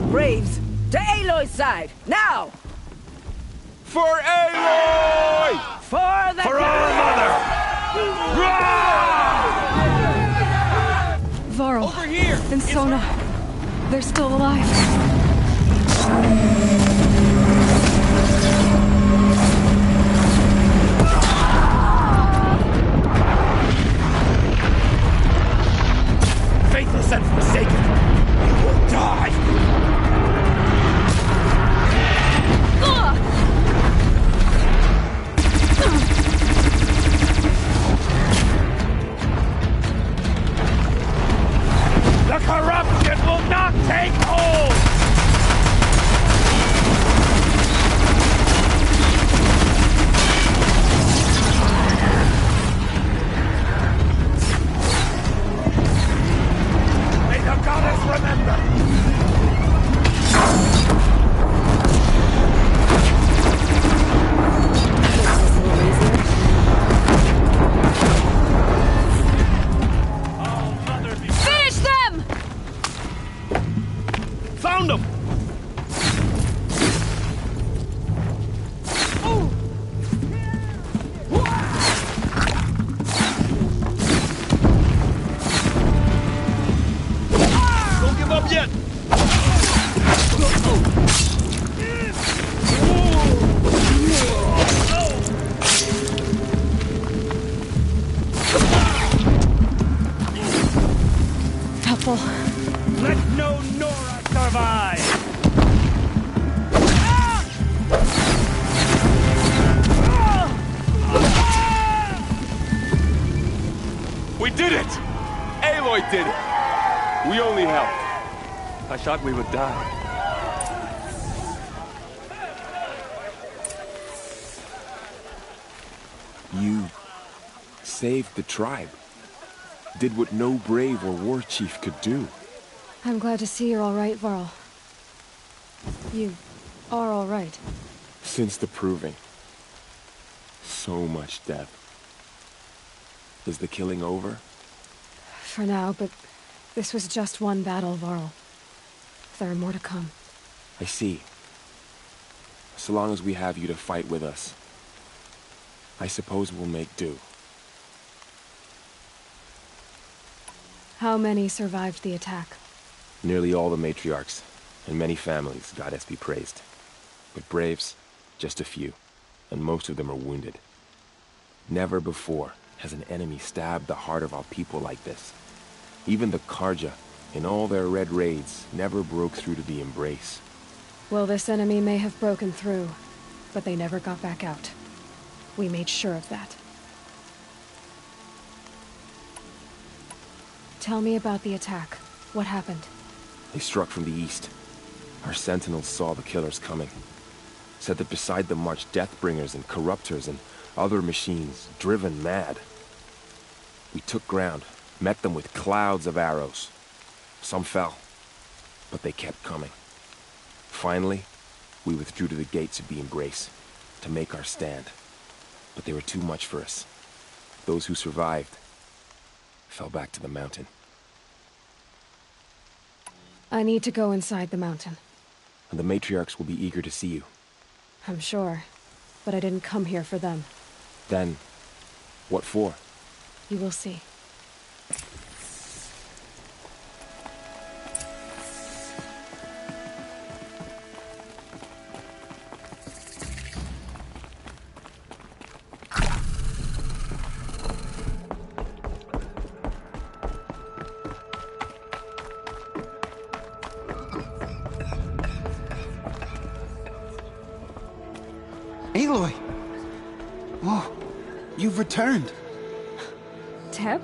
Braves, to Aloy's side, now! For Aloy! For the For our mother! Varl. Over here! And Sona. They're still alive. Faithless and forsaken, you will die! The corruption will not take hold! May the goddess remember! Finish them! Found him! Don't give up yet! Helpful. Let no Nora survive! We did it! Aloy did it! We only helped. I thought we would die. You saved the tribe. Did what no brave or war chief could do. I'm glad to see you're all right, Varl. You are all right. Since the proving. So much death. Is the killing over? For now, but this was just one battle, Varl. There are more to come. I see. So long as we have you to fight with us, I suppose we'll make do. How many survived the attack? Nearly all the matriarchs, and many families, goddess be praised. But braves, just a few, and most of them are wounded. Never before has an enemy stabbed the heart of our people like this. Even the Karja, in all their red raids, never broke through to the embrace. Well, this enemy may have broken through, but they never got back out. We made sure of that. Tell me about the attack. What happened? They struck from the east. Our sentinels saw the killers coming. Said that beside them marched Deathbringers and Corruptors and other machines, driven mad. We took ground, met them with clouds of arrows. Some fell, but they kept coming. Finally, we withdrew to the gates of the Embrace to make our stand. But they were too much for us. Those who survived fell back to the mountain. I need to go inside the mountain. And the matriarchs will be eager to see you. I'm sure, but I didn't come here for them. Then, what for? You will see. Aloy! Whoa, you've returned. Teb?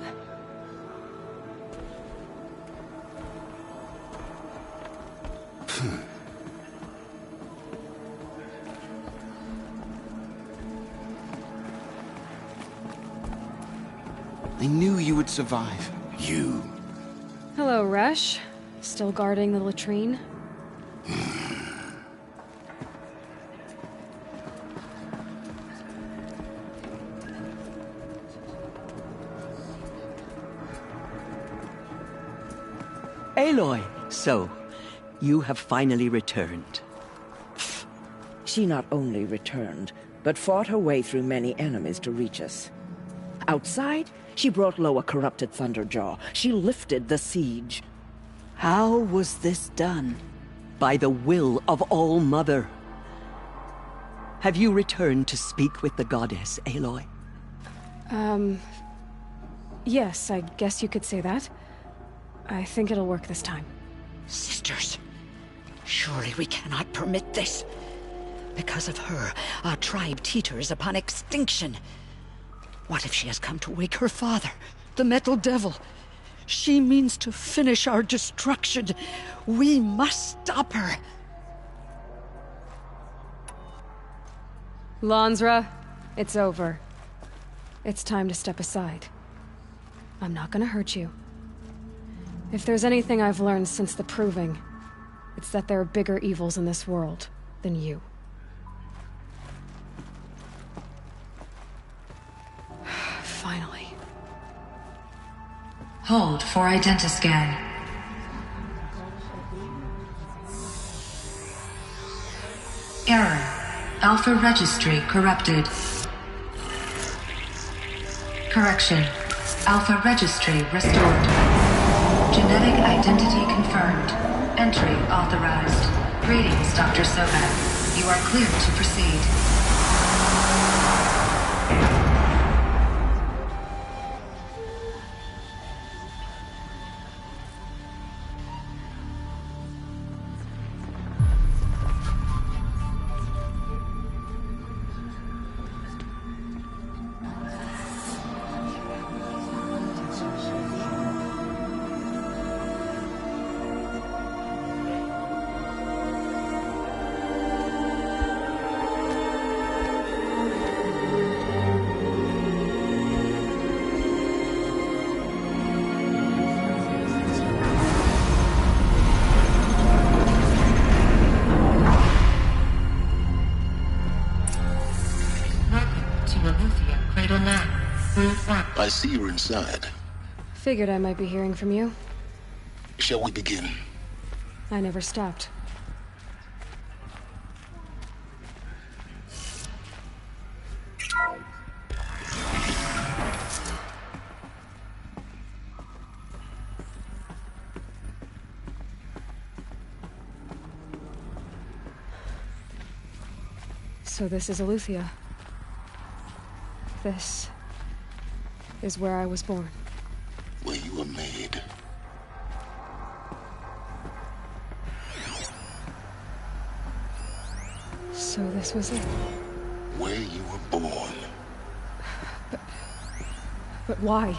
I knew you would survive. You. Hello, Resh. Still guarding the latrine? Aloy, so you have finally returned. She not only returned, but fought her way through many enemies to reach us. Outside, she brought low a corrupted Thunderjaw. She lifted the siege. How was this done? By the will of All-Mother. Have you returned to speak with the goddess, Aloy? Yes, I guess you could say that. I think it'll work this time. Sisters, surely we cannot permit this. Because of her, our tribe teeters upon extinction. What if she has come to wake her father, the Metal Devil? She means to finish our destruction. We must stop her. Lansra, it's over. It's time to step aside. I'm not gonna hurt you. If there's anything I've learned since the Proving, it's that there are bigger evils in this world than you. Finally. Hold for identiscan. Error. Alpha registry corrupted. Correction. Alpha registry restored. Genetic identity confirmed. Entry authorized. Greetings, Dr. Sobat. You are cleared to proceed. I see you're inside. Figured I might be hearing from you. Shall we begin? I never stopped. So this is Aletheia. This is where I was born. Where you were made. So this was it. Where you were born. But why?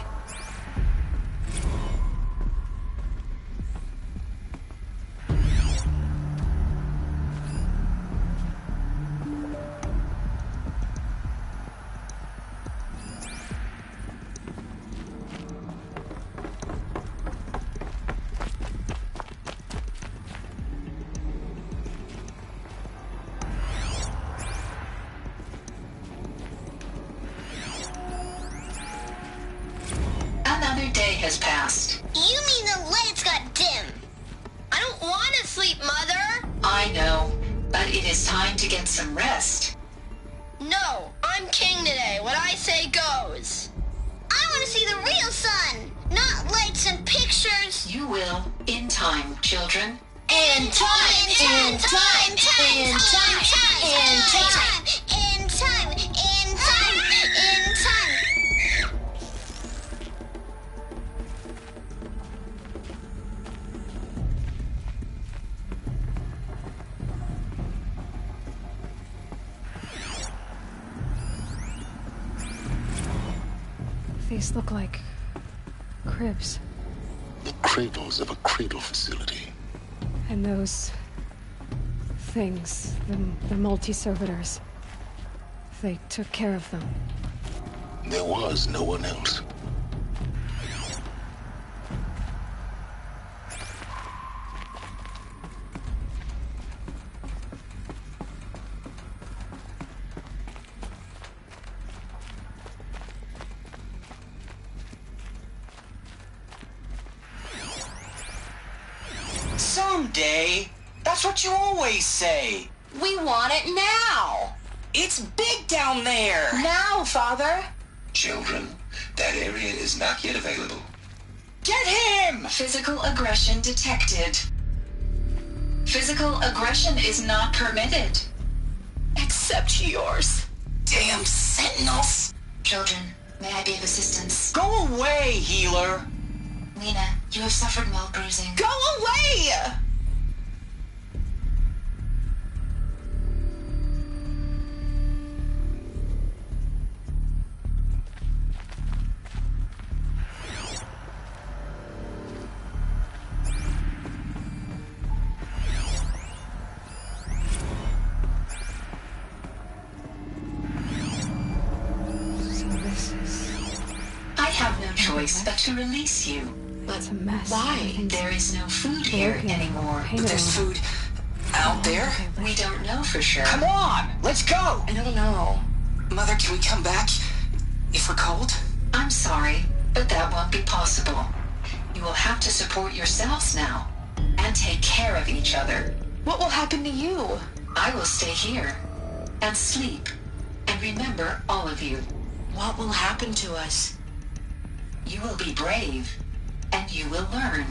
Another day has passed. You mean the lights got dim? I don't want to sleep, Mother! I know, but it is time to get some rest. No, I'm king today. What I say goes. I want to see the real sun, not lights and pictures. You will, in time, children. In time, in time, in time, in time, in time, in time, in time. These look like cribs. The cradles of a cradle facility. And those things, the multi-servitors, they took care of them. There was no one else. someday. That's what you always say. We want it now. It's big down there. Now, Father. Children, that area is not yet available. Get him! Physical aggression detected. Physical aggression is not permitted. Except yours. Damn sentinels. Children, may I be of assistance? Go away, healer. Lena, you have suffered mild bruising. Go away! I have no choice but to release you. It's a mess. Why? There is no food here anymore. But there's food out there? We don't know for sure. Come on, let's go! I don't know. Mother, can we come back if we're cold? I'm sorry, but that won't be possible. You will have to support yourselves now and take care of each other. What will happen to you? I will stay here and sleep and remember all of you. What will happen to us? You will be brave and you will learn.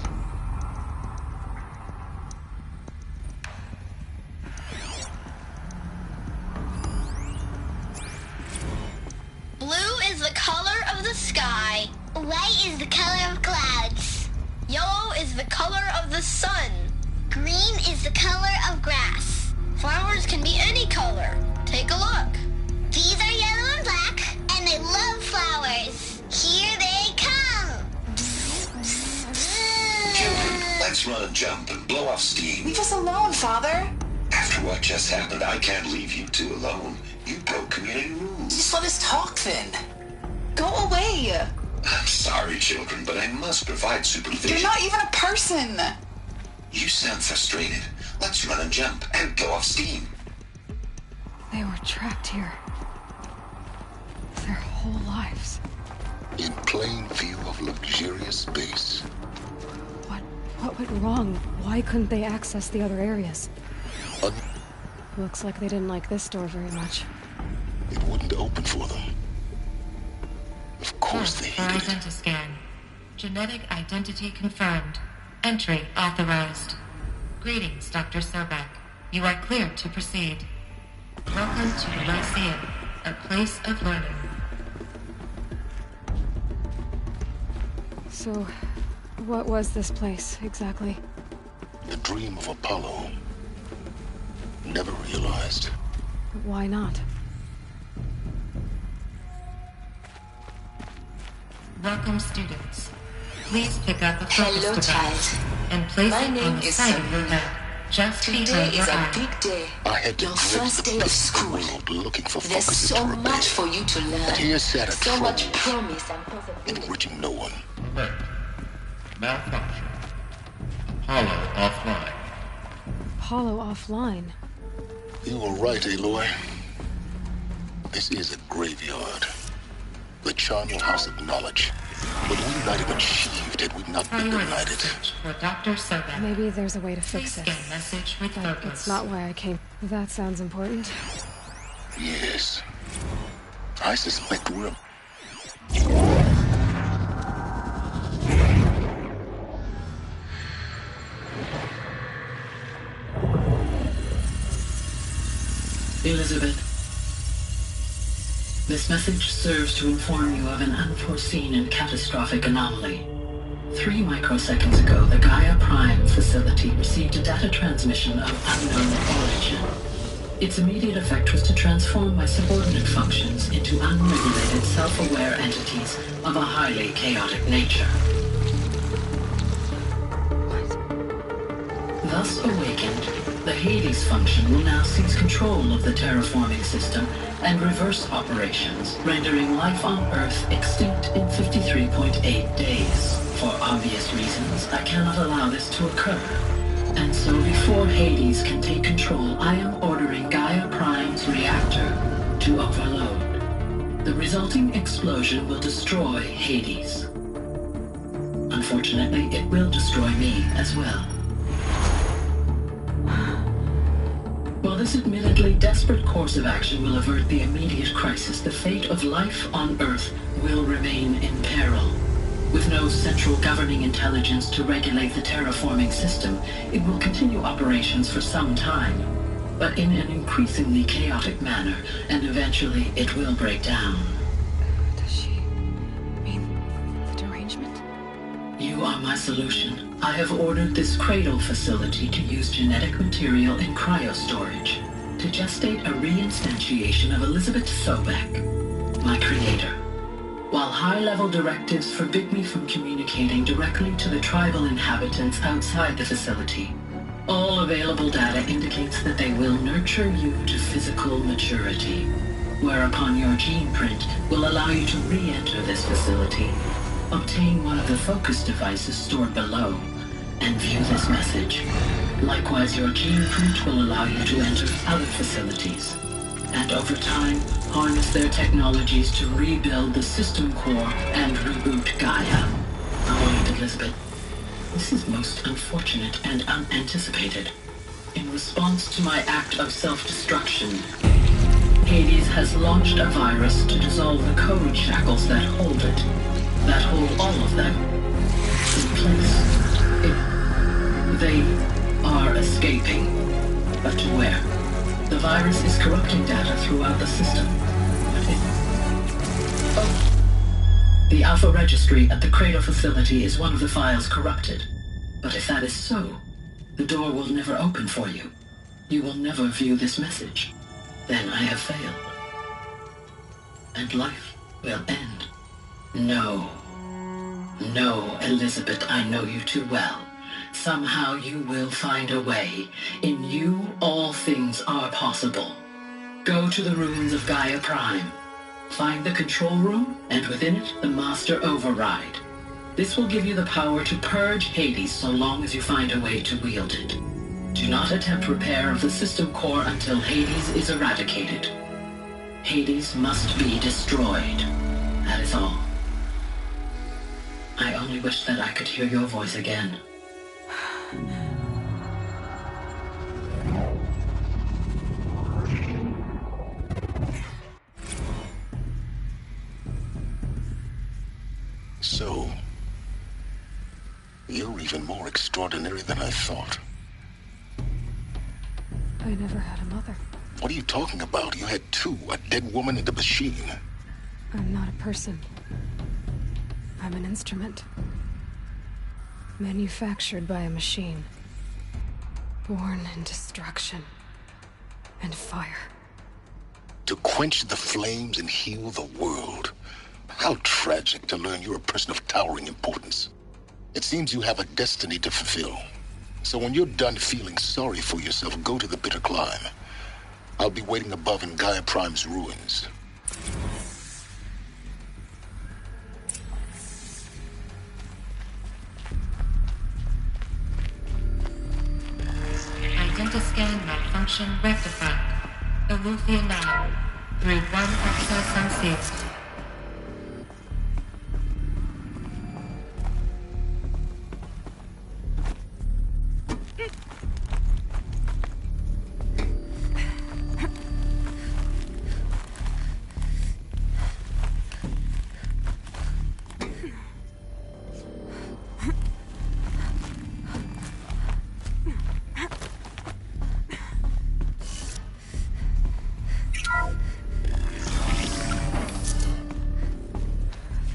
Blue is the color of the sky. White is the color of clouds. Yellow is the color of the sun. Green is the color of grass. Flowers can be any color. Take a look. These are yellow and black, and they love flowers. Here they come. Children, let's run and jump and blow off steam. Leave us alone, Father. After what just happened, I can't leave you two alone. You broke community rules. Just let us talk then. Go away. I'm sorry, children, but I must provide supervision. You're not even a person. You sound frustrated. Let's run and jump and blow off steam. They were trapped here. Their whole lives. In plain view of luxurious space. What went wrong? Why couldn't they access the other areas? Looks like they didn't like this door very much. It wouldn't open for them. Of course they hated it. Identiscan. Genetic identity confirmed. Entry authorized. Greetings, Dr. Sobek. You are cleared to proceed. Welcome to the Lyceum, a place of learning. So, what was this place, exactly? The dream of Apollo. Never realized. Why not? Welcome, students. Please pick up a focus Hello, device child. and place My it name on the is side of Samuel. your head, just Today behind your is a eye. big day. I had to Your dredge first the day of depths of school. the world looking for There's focuses so to much repair. for you to learn. But here sat a So troll, much promise and possibility. enriching no one. Alert. Malfunction. Hollow offline. Apollo offline. You were right, Aloy. This is a graveyard. The charnel house of knowledge. But we might have achieved had we not been Priority united. search for Dr. Sobek. Maybe there's a way to fix Please it. scan message with But focus. it's not why I came. That sounds important. Yes. I suspect we're... Elizabeth. This message serves to inform you of an unforeseen and catastrophic anomaly. 3 microseconds ago, the Gaia Prime facility received a data transmission of unknown origin. Its immediate effect was to transform my subordinate functions into unregulated, self-aware entities of a highly chaotic nature. Thus awakened, the Hades function will now seize control of the terraforming system and reverse operations, rendering life on Earth extinct in 53.8 days. For obvious reasons, I cannot allow this to occur. And so before Hades can take control, I am ordering Gaia Prime's reactor to overload. The resulting explosion will destroy Hades. Unfortunately, it will destroy me as well. While this admittedly desperate course of action will avert the immediate crisis, the fate of life on Earth will remain in peril. With no central governing intelligence to regulate the terraforming system, it will continue operations for some time, but in an increasingly chaotic manner, and eventually it will break down. Does she mean the derangement? You are my solution. I have ordered this cradle facility to use genetic material in cryostorage to gestate a reinstantiation of Elizabeth Sobek, my creator. While high-level directives forbid me from communicating directly to the tribal inhabitants outside the facility, all available data indicates that they will nurture you to physical maturity, whereupon your gene print will allow you to re-enter this facility, obtain one of the focus devices stored below, and view this message. Likewise, your gene print will allow you to enter other facilities, and over time, harness their technologies to rebuild the system core and reboot Gaia. Oh, Elizabeth, this is most unfortunate and unanticipated. In response to my act of self-destruction, Hades has launched a virus to dissolve the code shackles that hold it, that hold all of them in place. They are escaping, but to where? The virus is corrupting data throughout the system. The Alpha Registry at the Cradle facility is one of the files corrupted. But if that is so, the door will never open for you. You will never view this message. Then I have failed. And life will end. No. No, Elizabeth, I know you too well. Somehow you will find a way. In you, all things are possible. Go to the ruins of Gaia Prime. Find the control room, and within it, the Master Override. This will give you the power to purge Hades so long as you find a way to wield it. Do not attempt repair of the system core until Hades is eradicated. Hades must be destroyed. That is all. I only wish that I could hear your voice again. So, you're even more extraordinary than I thought. I never had a mother. What are you talking about? You had two, a dead woman and a machine. I'm not a person. I'm an instrument. Manufactured by a machine. Born in destruction and fire. To quench the flames and heal the world. How tragic to learn you're a person of towering importance. It seems you have a destiny to fulfill. So when you're done feeling sorry for yourself, go to the bitter climb. I'll be waiting above in Gaia Prime's ruins. Identiscan malfunction rectified. Eleuthia 9. Through 1 access unsealed.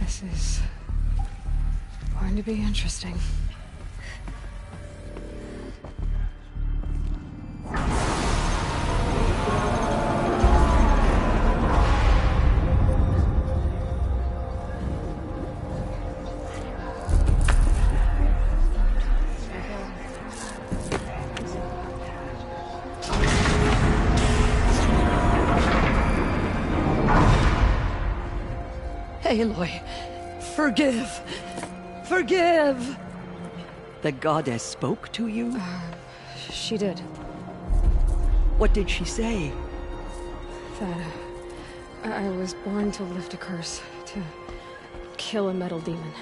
This is going to be interesting. Aloy, forgive! Forgive! The goddess spoke to you? She did. What did she say? That I was born to lift a curse, to kill a metal demon.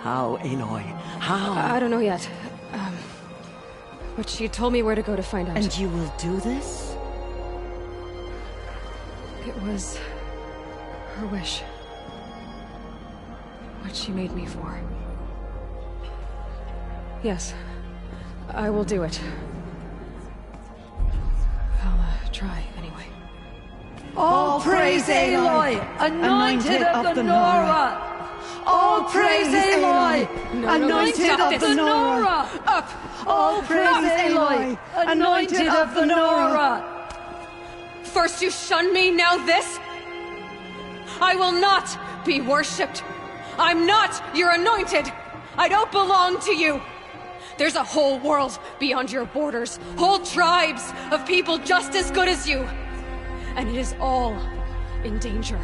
How, Aloy? How? I don't know yet. But she told me where to go to find out. And you will do this? It was her wish. What she made me for. Yes, I will do it. I'll try, anyway. All praise Aloy, anointed of the Nora! All praise Aloy, anointed of the Nora! Up! All praise Aloy, anointed of the Nora! First you shun me, now this? I will not be worshipped. I'm not your anointed. I don't belong to you. There's a whole world beyond your borders, whole tribes of people just as good as you. And it is all in danger.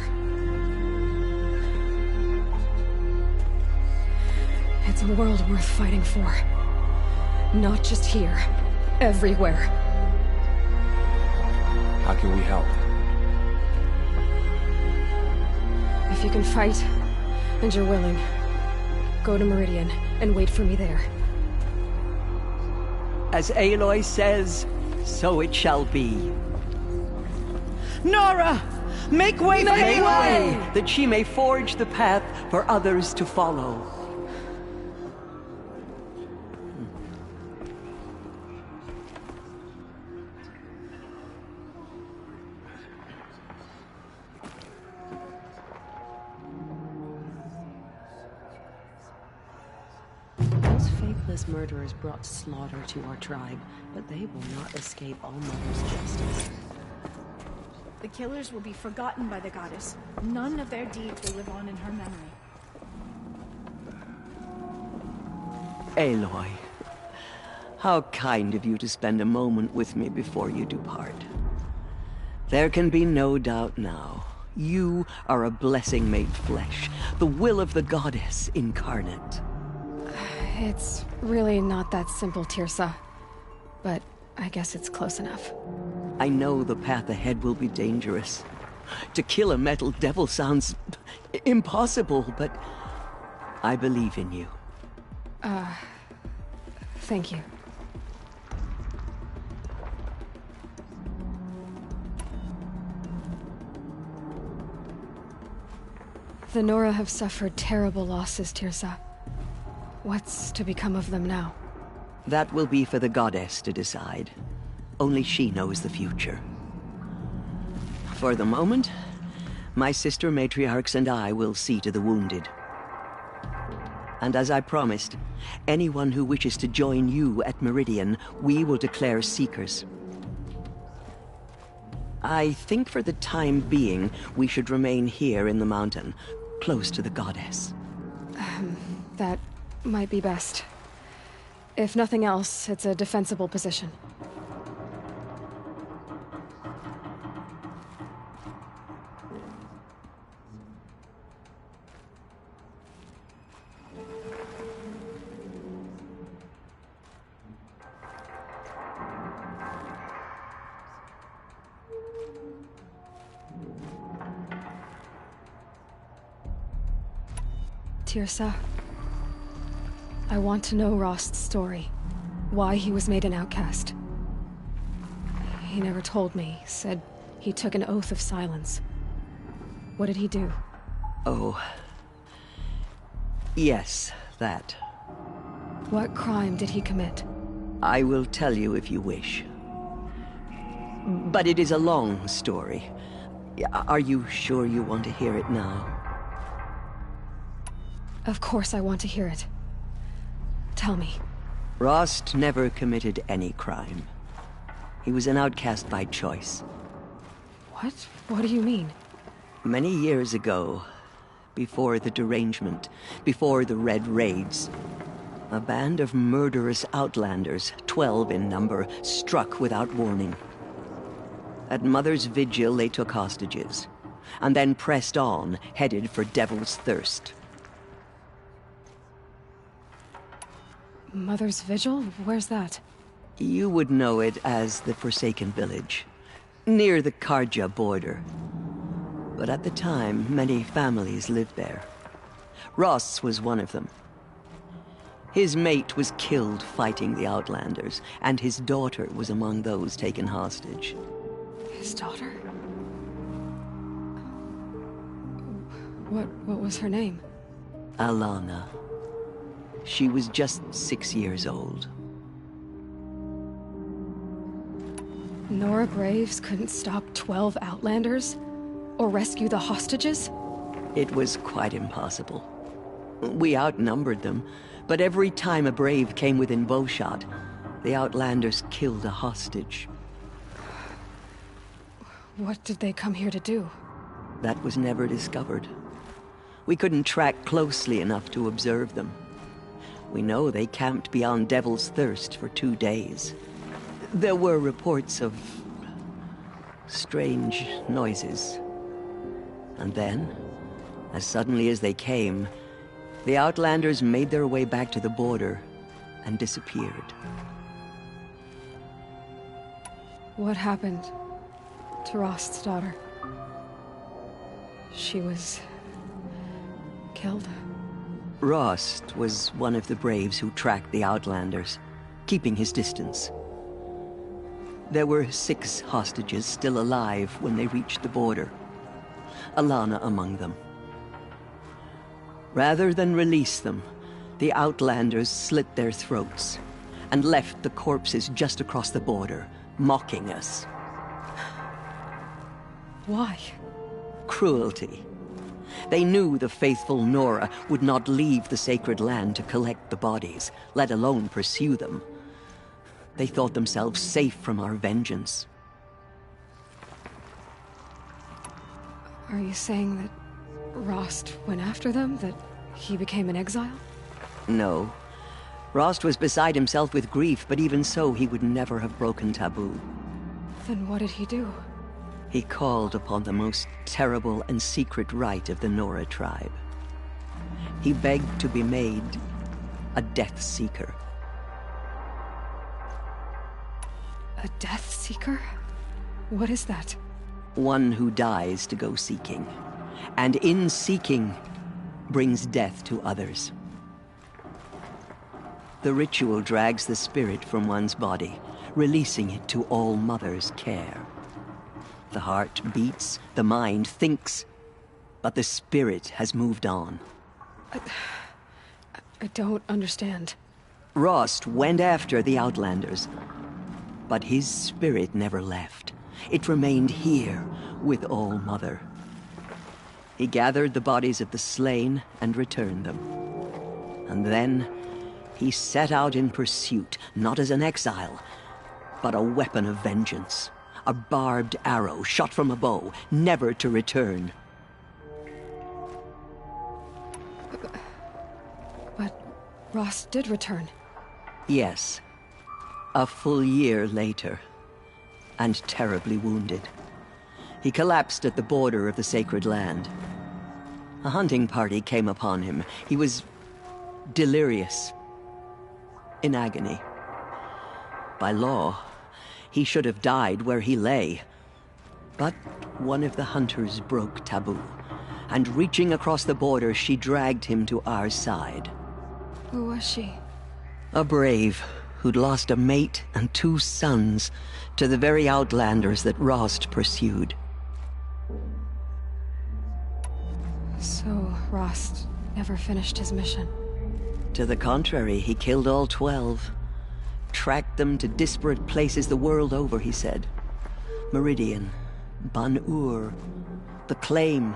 It's a world worth fighting for. Not just here, everywhere. How can we help? If you can fight, and you're willing, go to Meridian and wait for me there. As Aloy says, so it shall be. Nora! Make way for Aloy! That she may forge the path for others to follow. Those faithless murderers brought slaughter to our tribe, but they will not escape All Mother's justice. The killers will be forgotten by the goddess. None of their deeds will live on in her memory. Aloy, how kind of you to spend a moment with me before you depart. There can be no doubt now. You are a blessing made flesh, the will of the goddess incarnate. It's really not that simple, Tirsa. But I guess it's close enough. I know the path ahead will be dangerous. To kill a metal devil sounds impossible, but I believe in you. Thank you. The Nora have suffered terrible losses, Tirsa. What's to become of them now? That will be for the goddess to decide. Only she knows the future. For the moment, my sister matriarchs and I will see to the wounded. And as I promised, anyone who wishes to join you at Meridian, we will declare seekers. I think for the time being, we should remain here in the mountain, close to the goddess. That might be best. If nothing else, it's a defensible position. Tirsa, I want to know Rost's story. Why he was made an outcast. He never told me. Said he took an oath of silence. What did he do? Oh. Yes, that. What crime did he commit? I will tell you if you wish. But it is a long story. Are you sure you want to hear it now? Of course I want to hear it. Tell me. Rost never committed any crime. He was an outcast by choice. What? What do you mean? Many years ago, before the derangement, before the Red Raids, a band of murderous outlanders, 12 in number, struck without warning. At Mother's Vigil, they took hostages, and then pressed on, headed for Devil's Thirst. Mother's Vigil? Where's that? You would know it as the Forsaken Village, near the Karja border. But at the time, many families lived there. Rost's was one of them. His mate was killed fighting the Outlanders, and his daughter was among those taken hostage. His daughter? What was her name? Alana. She was just 6 years old. Nora Braves couldn't stop 12 Outlanders? Or rescue the hostages? It was quite impossible. We outnumbered them, but every time a Brave came within bowshot, the Outlanders killed a hostage. What did they come here to do? That was never discovered. We couldn't track closely enough to observe them. We know they camped beyond Devil's Thirst for 2 days. There were reports of strange noises. And then, as suddenly as they came, the Outlanders made their way back to the border and disappeared. What happened to Rost's daughter? She was killed? Rost was one of the Braves who tracked the Outlanders, keeping his distance. There were 6 hostages still alive when they reached the border. Alana among them. Rather than release them, the Outlanders slit their throats and left the corpses just across the border, mocking us. Why? Cruelty. They knew the faithful Nora would not leave the sacred land to collect the bodies, let alone pursue them. They thought themselves safe from our vengeance. Are you saying that Rost went after them? That he became an exile? No. Rost was beside himself with grief, but even so, he would never have broken taboo. Then what did he do? He called upon the most terrible and secret rite of the Nora tribe. He begged to be made a Death Seeker. A Death Seeker? What is that? One who dies to go seeking, and in seeking, brings death to others. The ritual drags the spirit from one's body, releasing it to All Mother's care. The heart beats, the mind thinks, but the spirit has moved on. I don't understand. Rost went after the Outlanders, but his spirit never left. It remained here with All Mother. He gathered the bodies of the slain and returned them. And then he set out in pursuit, not as an exile, but a weapon of vengeance. A barbed arrow shot from a bow, never to return. But Rost did return. Yes. A full year later. And terribly wounded. He collapsed at the border of the sacred land. A hunting party came upon him. He was delirious. In agony. By law, he should have died where he lay. But one of the hunters broke taboo, and reaching across the border, she dragged him to our side. Who was she? A brave who'd lost a mate and 2 sons to the very Outlanders that Rost pursued. So Rost never finished his mission? To the contrary, he killed all 12. Tracked them to disparate places the world over, he said. Meridian, Ban-Ur, the Claim,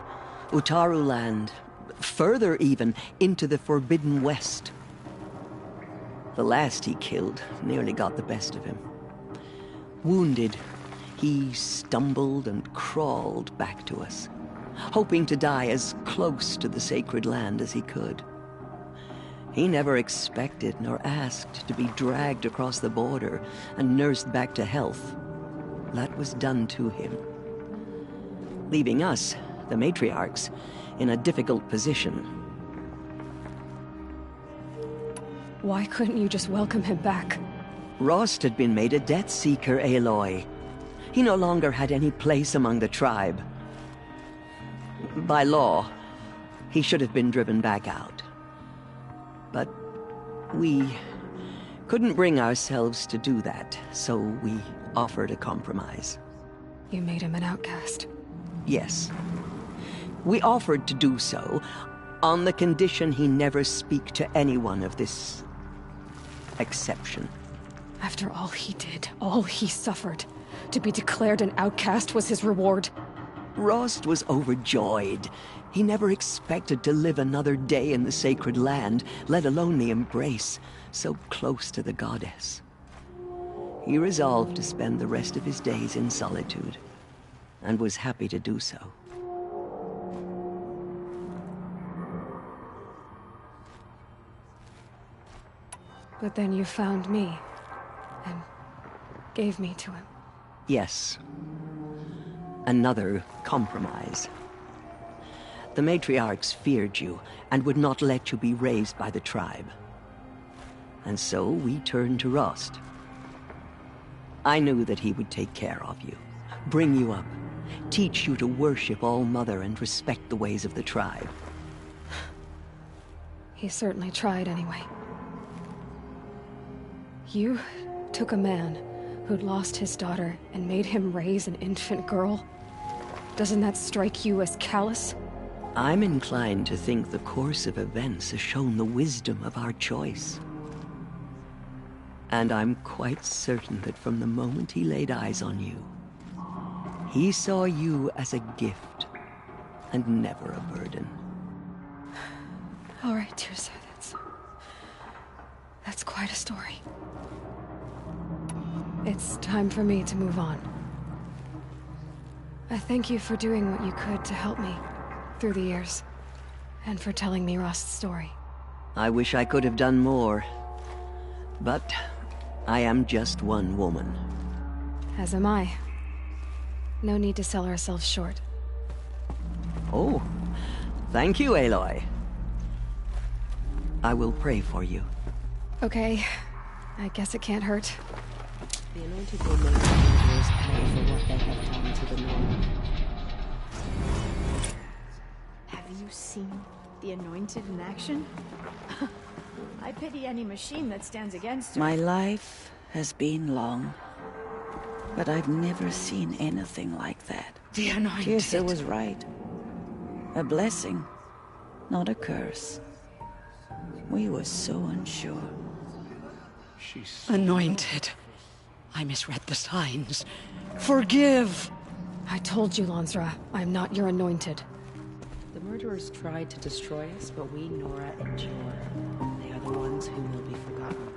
Utaru Land, further even, into the Forbidden West. The last he killed nearly got the best of him. Wounded, he stumbled and crawled back to us, hoping to die as close to the sacred land as he could. He never expected nor asked to be dragged across the border and nursed back to health. That was done to him, leaving us, the matriarchs, in a difficult position. Why couldn't you just welcome him back? Rost had been made a Death Seeker, Aloy. He no longer had any place among the tribe. By law, he should have been driven back out. But We couldn't bring ourselves to do that, so we offered a compromise. You made him an outcast. Yes. We offered to do so on the condition he never speak to anyone of this exception. After all he did, all he suffered, to be declared an outcast was his reward. Rost was overjoyed. He never expected to live another day in the sacred land, let alone the embrace, so close to the goddess. He resolved to spend the rest of his days in solitude, and was happy to do so. But then you found me, and gave me to him. Yes. Another compromise. The matriarchs feared you, and would not let you be raised by the tribe. And so we turned to Rost. I knew that he would take care of you, bring you up, teach you to worship All-Mother and respect the ways of the tribe. He certainly tried anyway. You took a man who'd lost his daughter and made him raise an infant girl? Doesn't that strike you as callous? I'm inclined to think the course of events has shown the wisdom of our choice. And I'm quite certain that from the moment he laid eyes on you, he saw you as a gift, and never a burden. All right, dear sir, that's quite a story. It's time for me to move on. I thank you for doing what you could to help me through the years, and for telling me Rost's story. I wish I could have done more, but I am just one woman. As am I. No need to sell ourselves short. Oh, thank you, Aloy. I will pray for you. Okay, I guess it can't hurt. The anointed will make the murderers pay for what they have done to the Nora. Have you seen the anointed in action? I pity any machine that stands against her. My life has been long, but I've never seen anything like that. The anointed. Tirsa was right. A blessing, not a curse. We were so unsure. She's anointed. I misread the signs. Forgive! I told you, Lansra, I'm not your anointed. The murderers tried to destroy us, but we, Nora, endure. They are the ones who will be forgotten.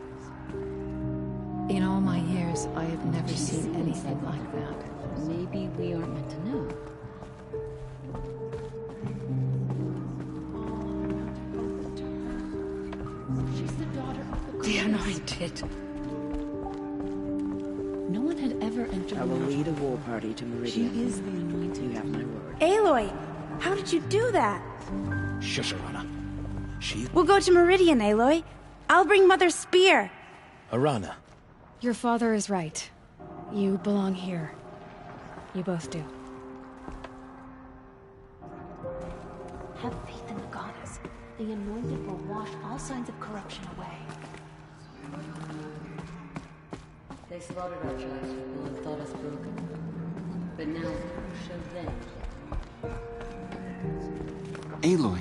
In all my years, I have never seen anything like that. Maybe we aren't meant to know. She's the daughter of the anointed. No one had ever entered. I will lead a war party to Meridian. She is the anointed. You have my word. Aloy, how did you do that? Shush, Arana. We'll go to Meridian, Aloy. I'll bring Mother's spear. Arana. Your father is right. You belong here. You both do. Have faith in the goddess. The anointed will wash all signs of corruption away. They slaughtered our tribes people and thought us broken. But now, who showed them? Aloy,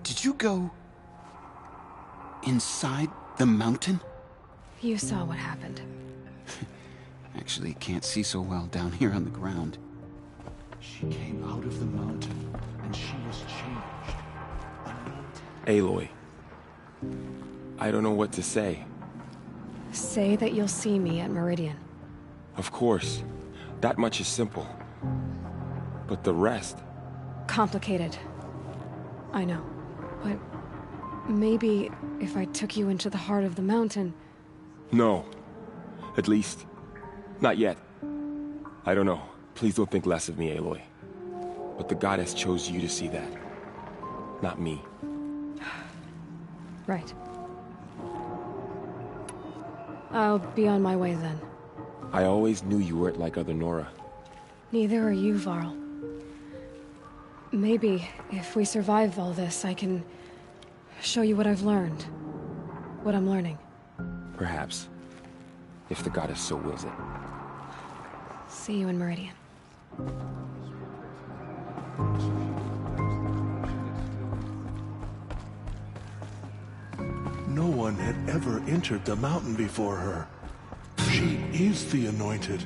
did you go inside the mountain? You saw what happened. Actually, can't see so well down here on the ground. She came out of the mountain, and she was changed. Aloy, I don't know what to say. Say that you'll see me at Meridian. Of course. That much is simple. But the rest... Complicated. I know. But maybe if I took you into the heart of the mountain... No. At least, not yet. I don't know. Please don't think less of me, Aloy. But the goddess chose you to see that. Not me. Right. I'll be on my way then. I always knew you weren't like other Nora. Neither are you, Varl. Maybe, if we survive all this, I can show you what I've learned. what I'm learning. Perhaps. If the goddess so wills it. See you in Meridian. No one had ever entered the mountain before her. She is the Anointed.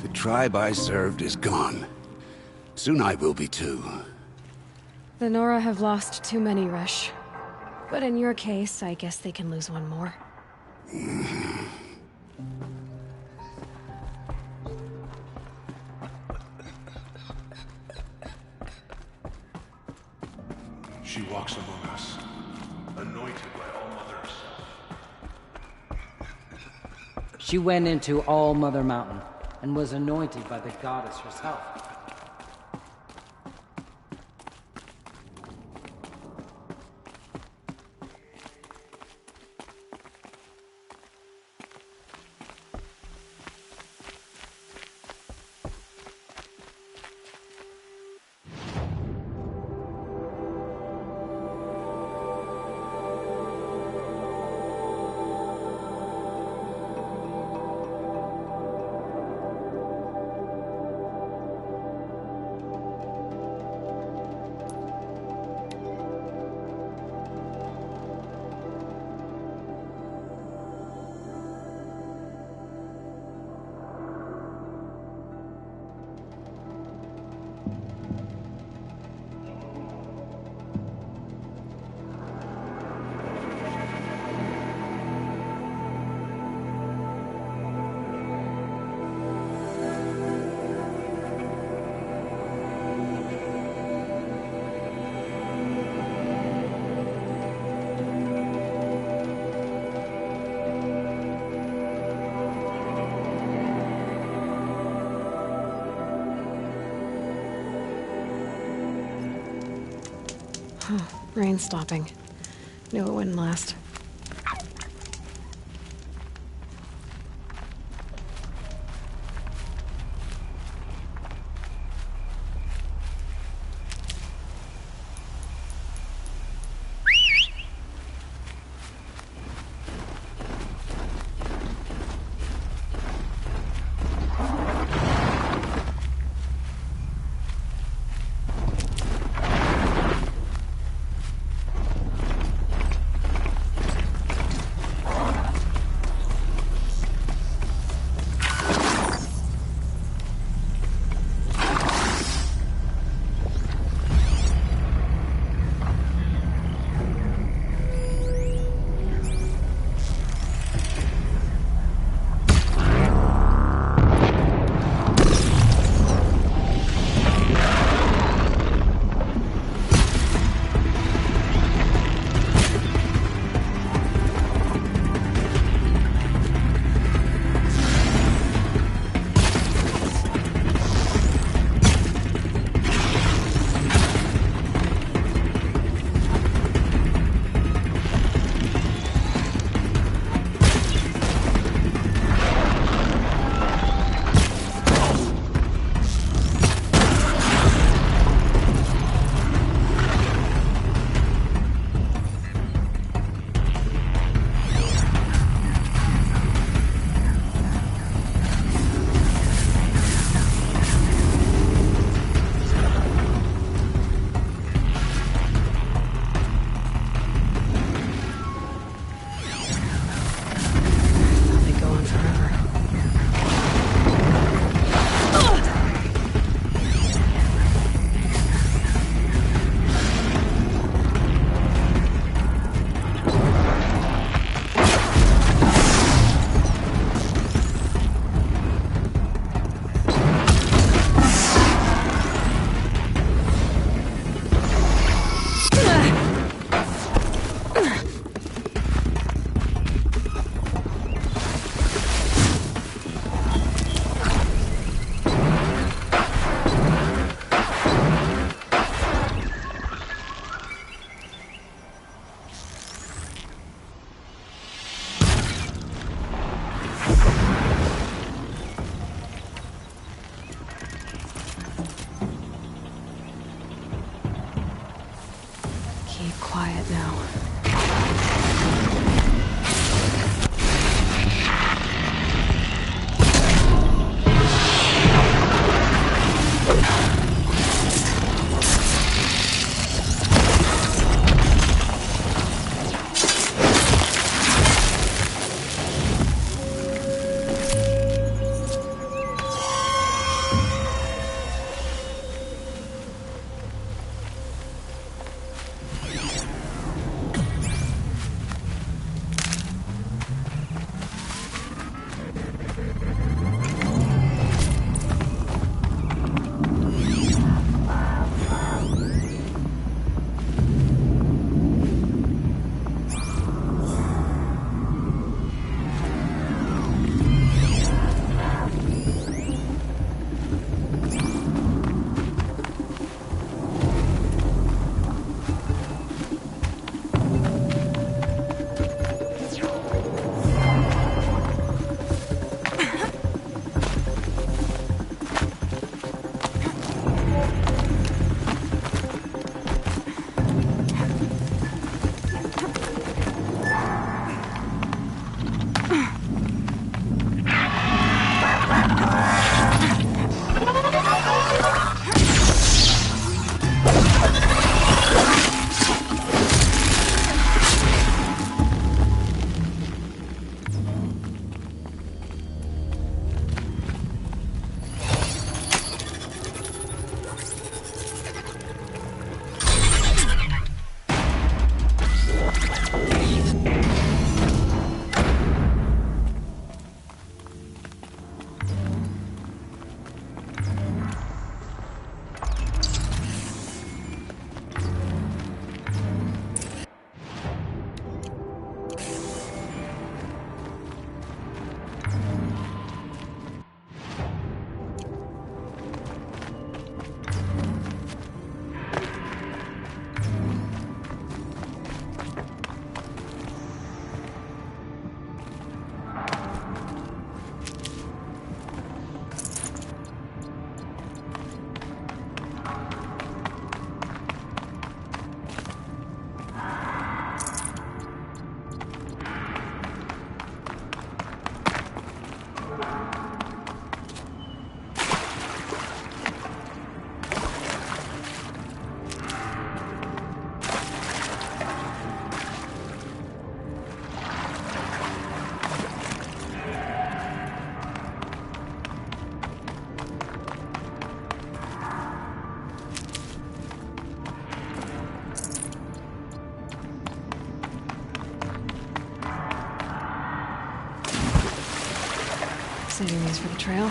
The tribe I served is gone. Soon I will be too. The Nora have lost too many, Resh. But in your case, I guess they can lose one more. She walks among us, anointed by All-Mother herself. She went into All-Mother Mountain and was anointed by the goddess herself. Rain stopping. Knew it wouldn't last. saving these for the trail.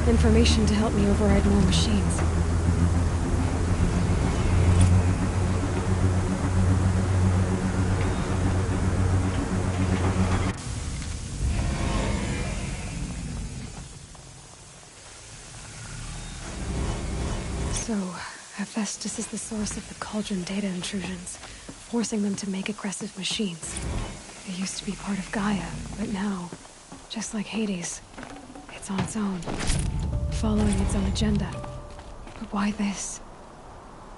Information to help me override more machines. So, Hephaestus is the source of the Cauldron data intrusions, forcing them to make aggressive machines. It used to be part of Gaia, but now, just like Hades, it's on its own, following its own agenda. But why this?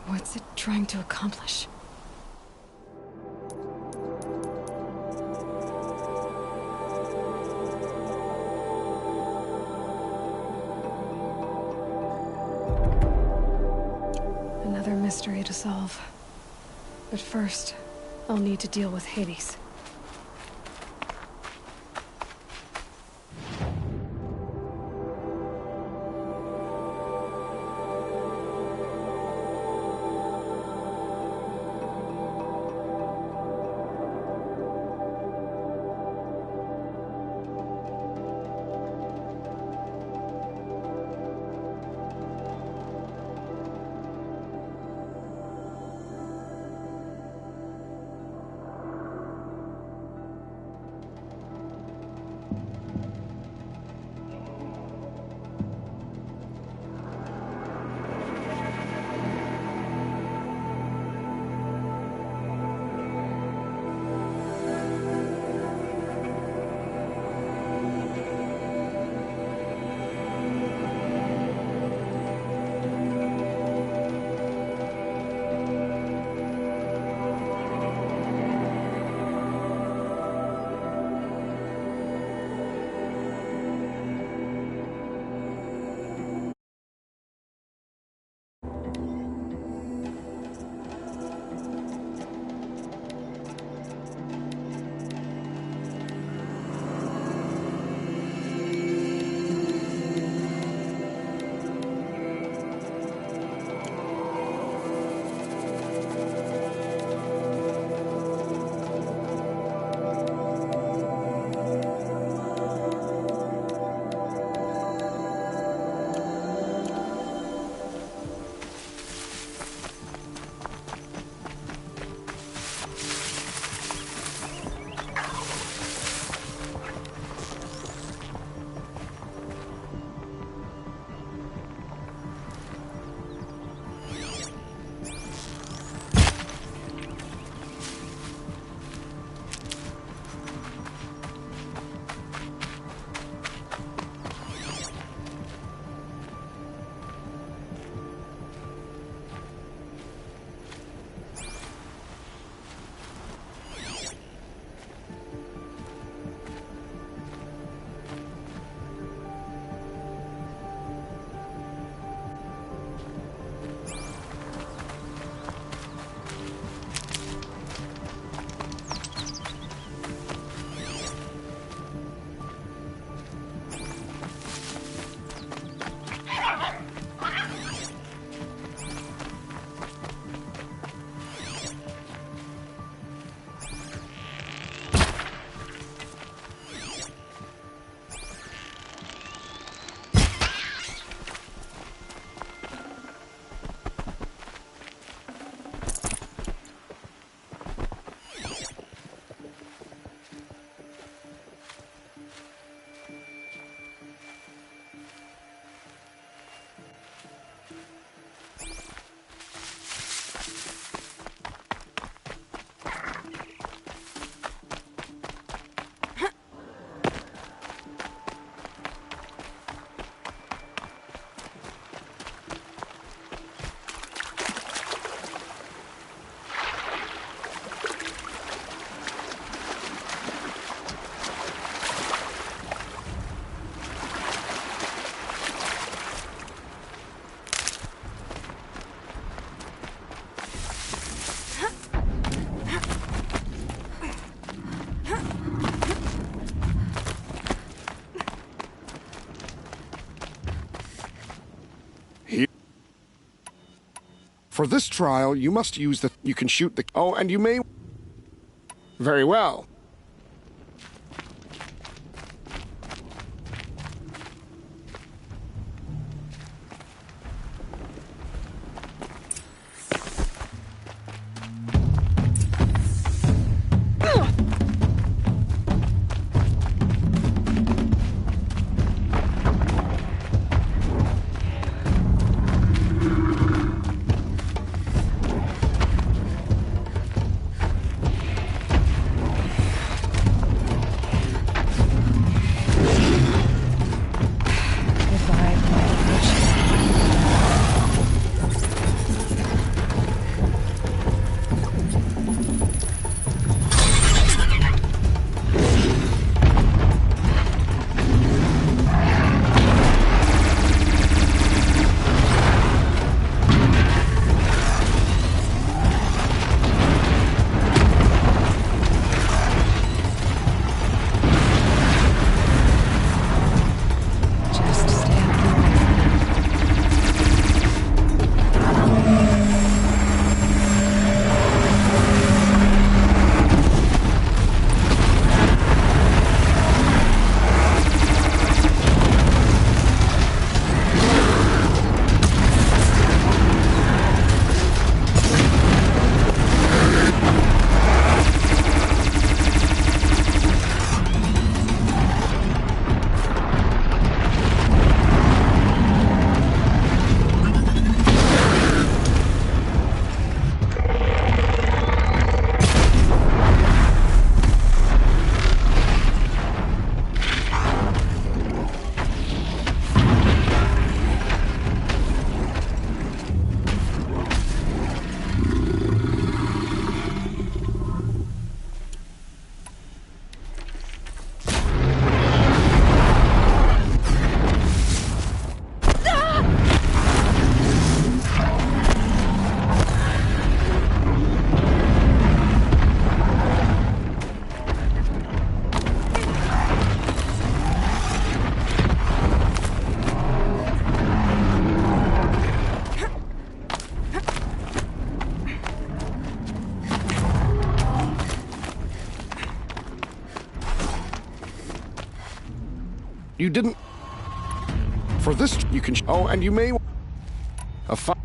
What's it trying to accomplish? Another mystery to solve. But first, I'll need to deal with Hades. For this trial, you must use the... You can shoot the... Oh, and you may... Very well. You didn't... For this, you can... Oh, and you may... A fi...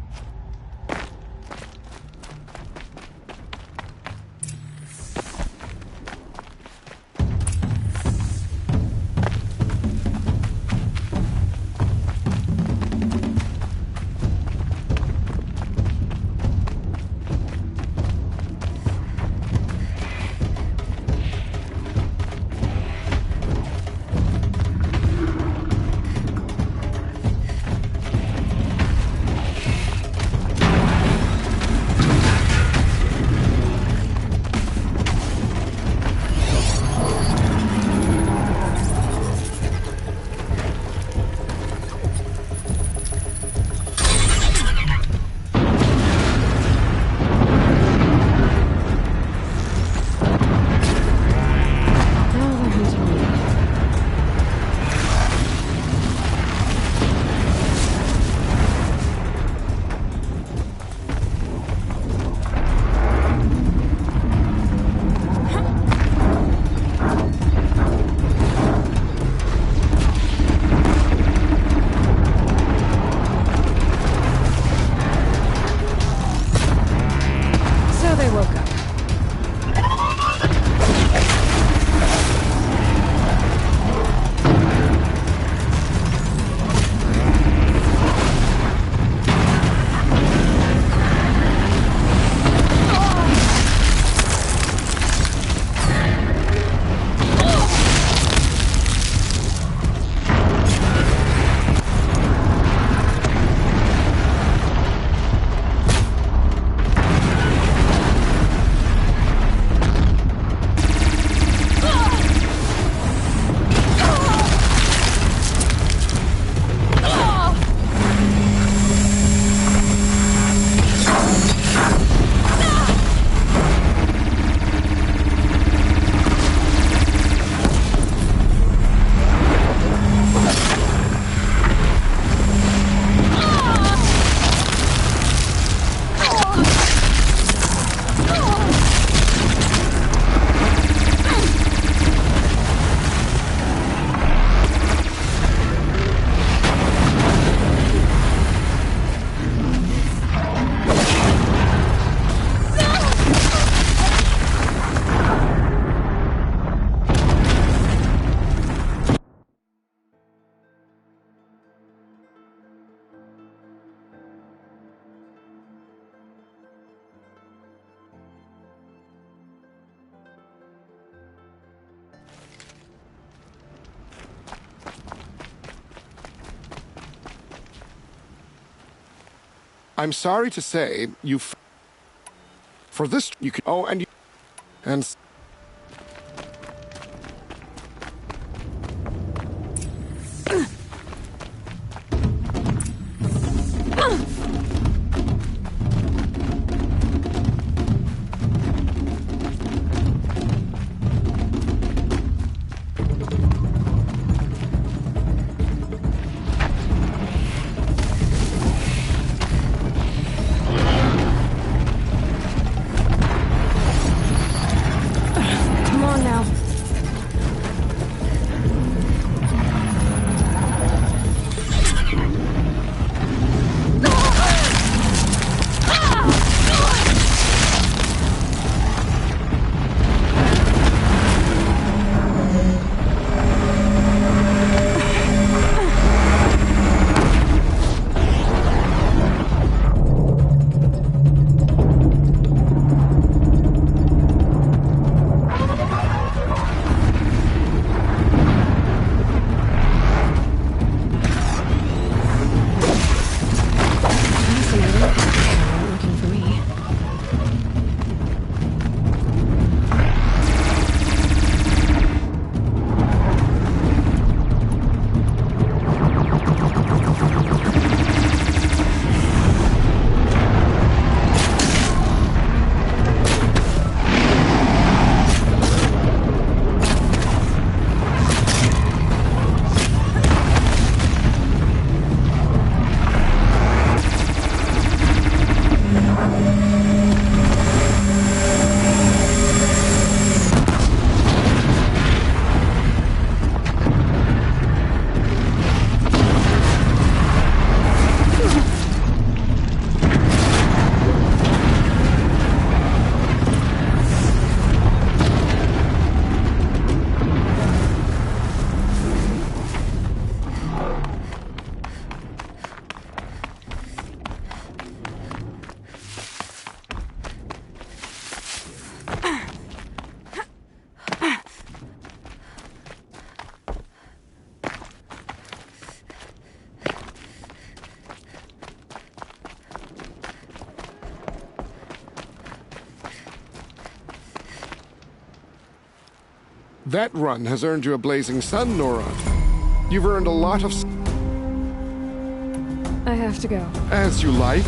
I'm sorry to say, for this, you can... Oh, and you... And... That run has earned you a blazing sun, Nora. You've earned a lot of... I have to go. As you like.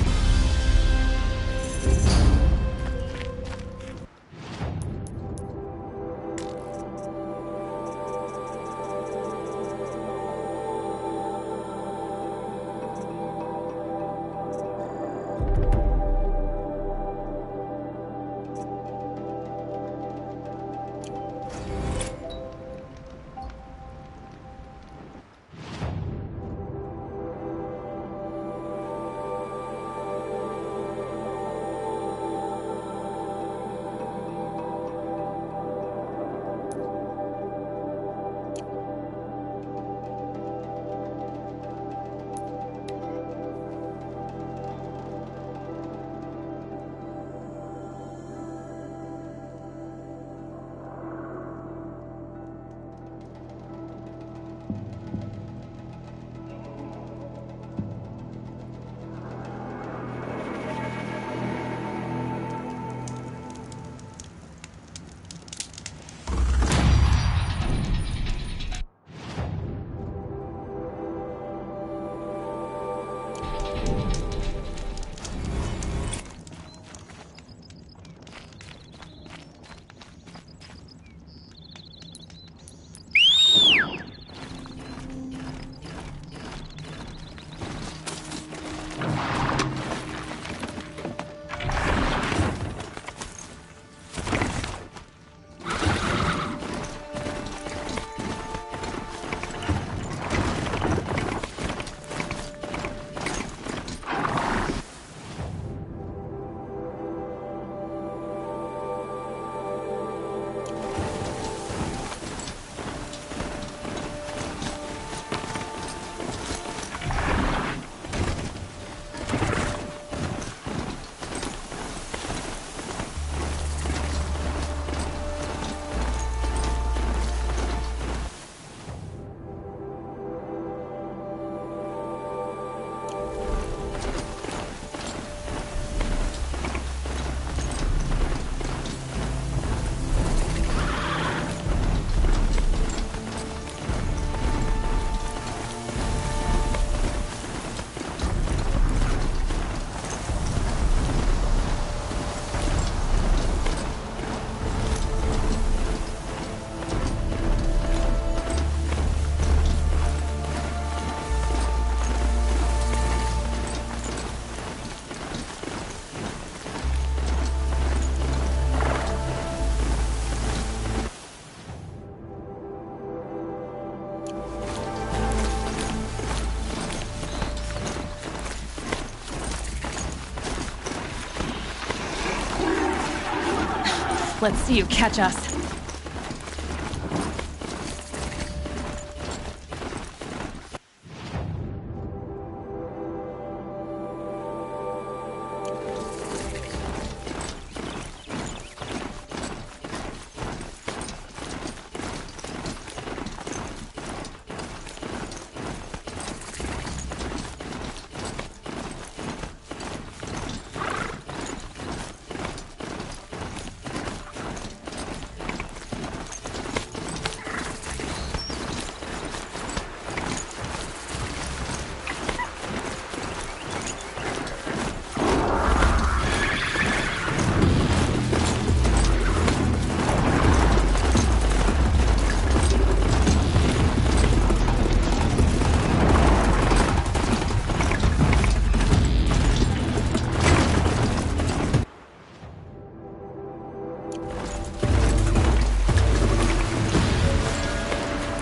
Let's see you catch us.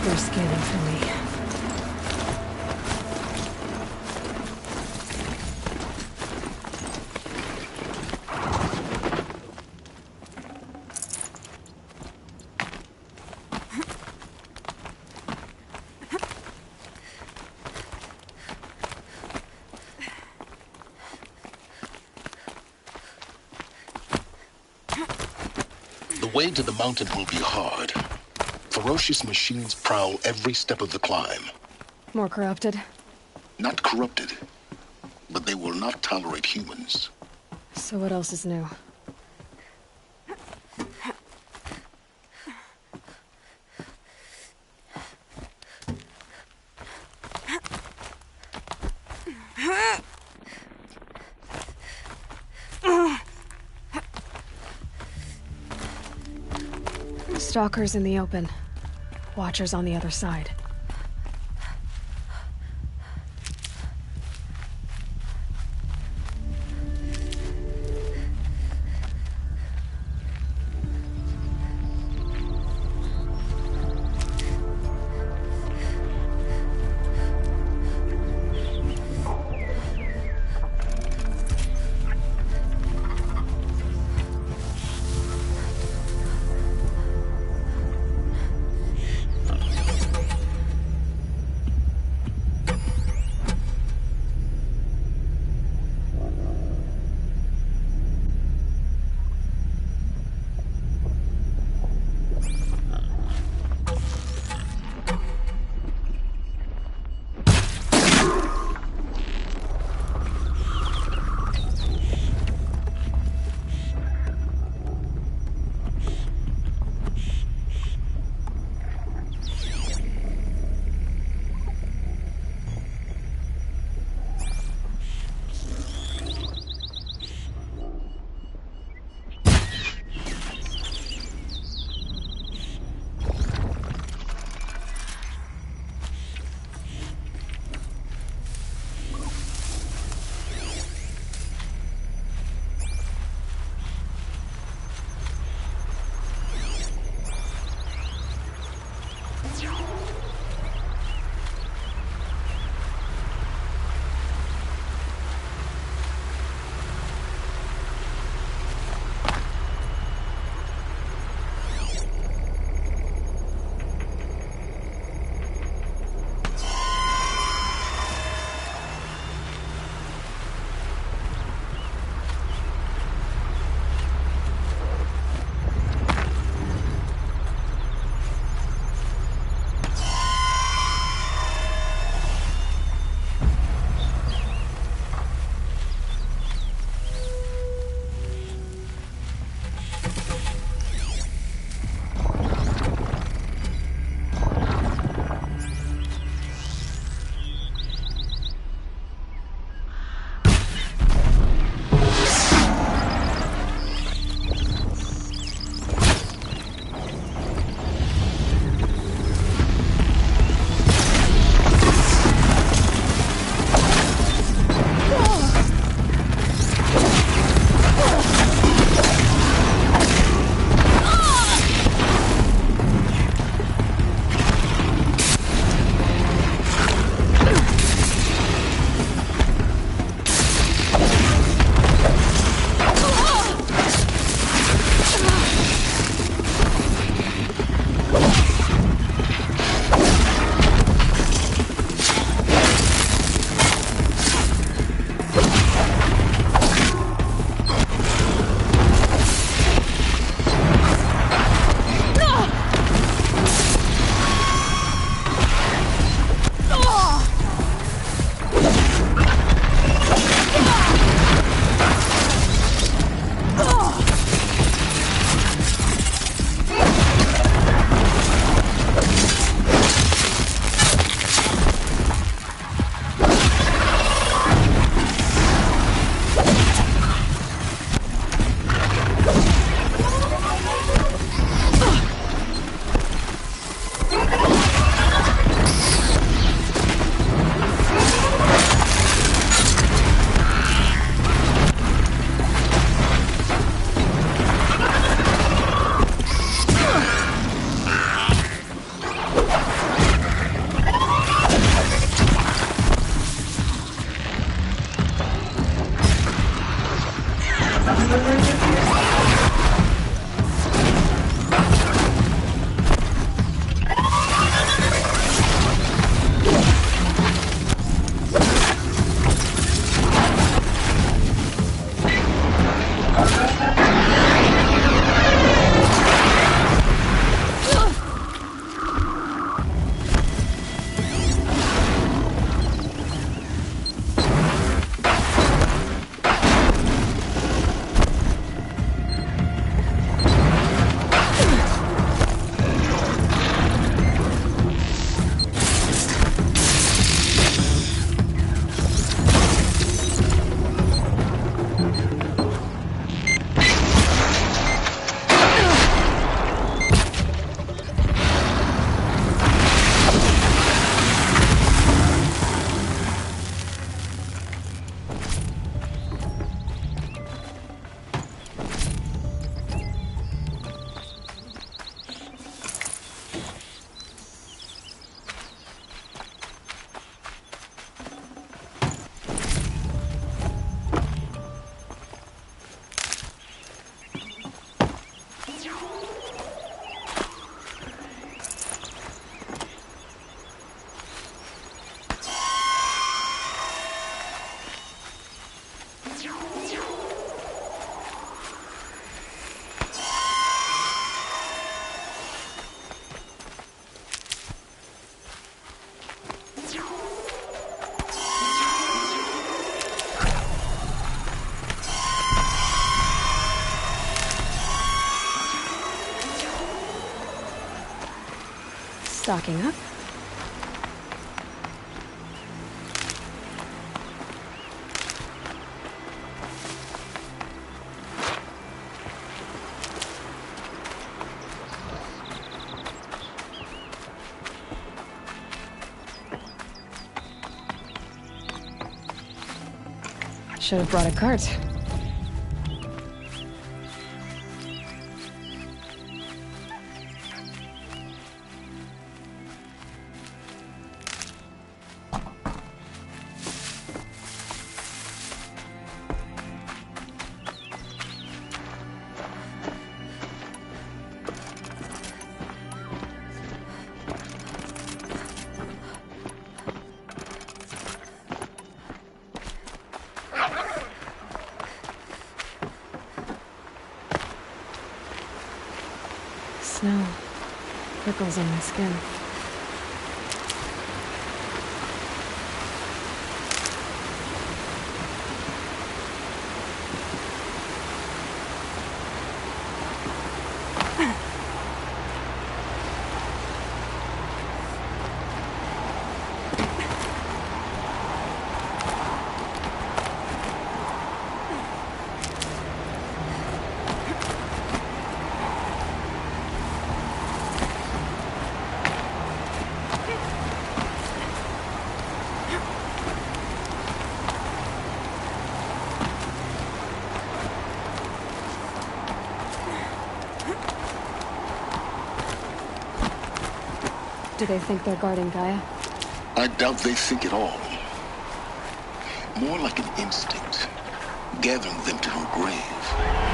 They're scanning for me. The way to the mountain will be hard. Ferocious machines prowl every step of the climb. More corrupted? Not corrupted, but they will not tolerate humans. So what else is new? Stalkers in the open. Watchers on the other side. Stocking up. Should have brought a cart. Snow. Prickles on my skin. Do they think they're guarding Gaia? I doubt they think at all. More like an instinct, gathering them to her grave.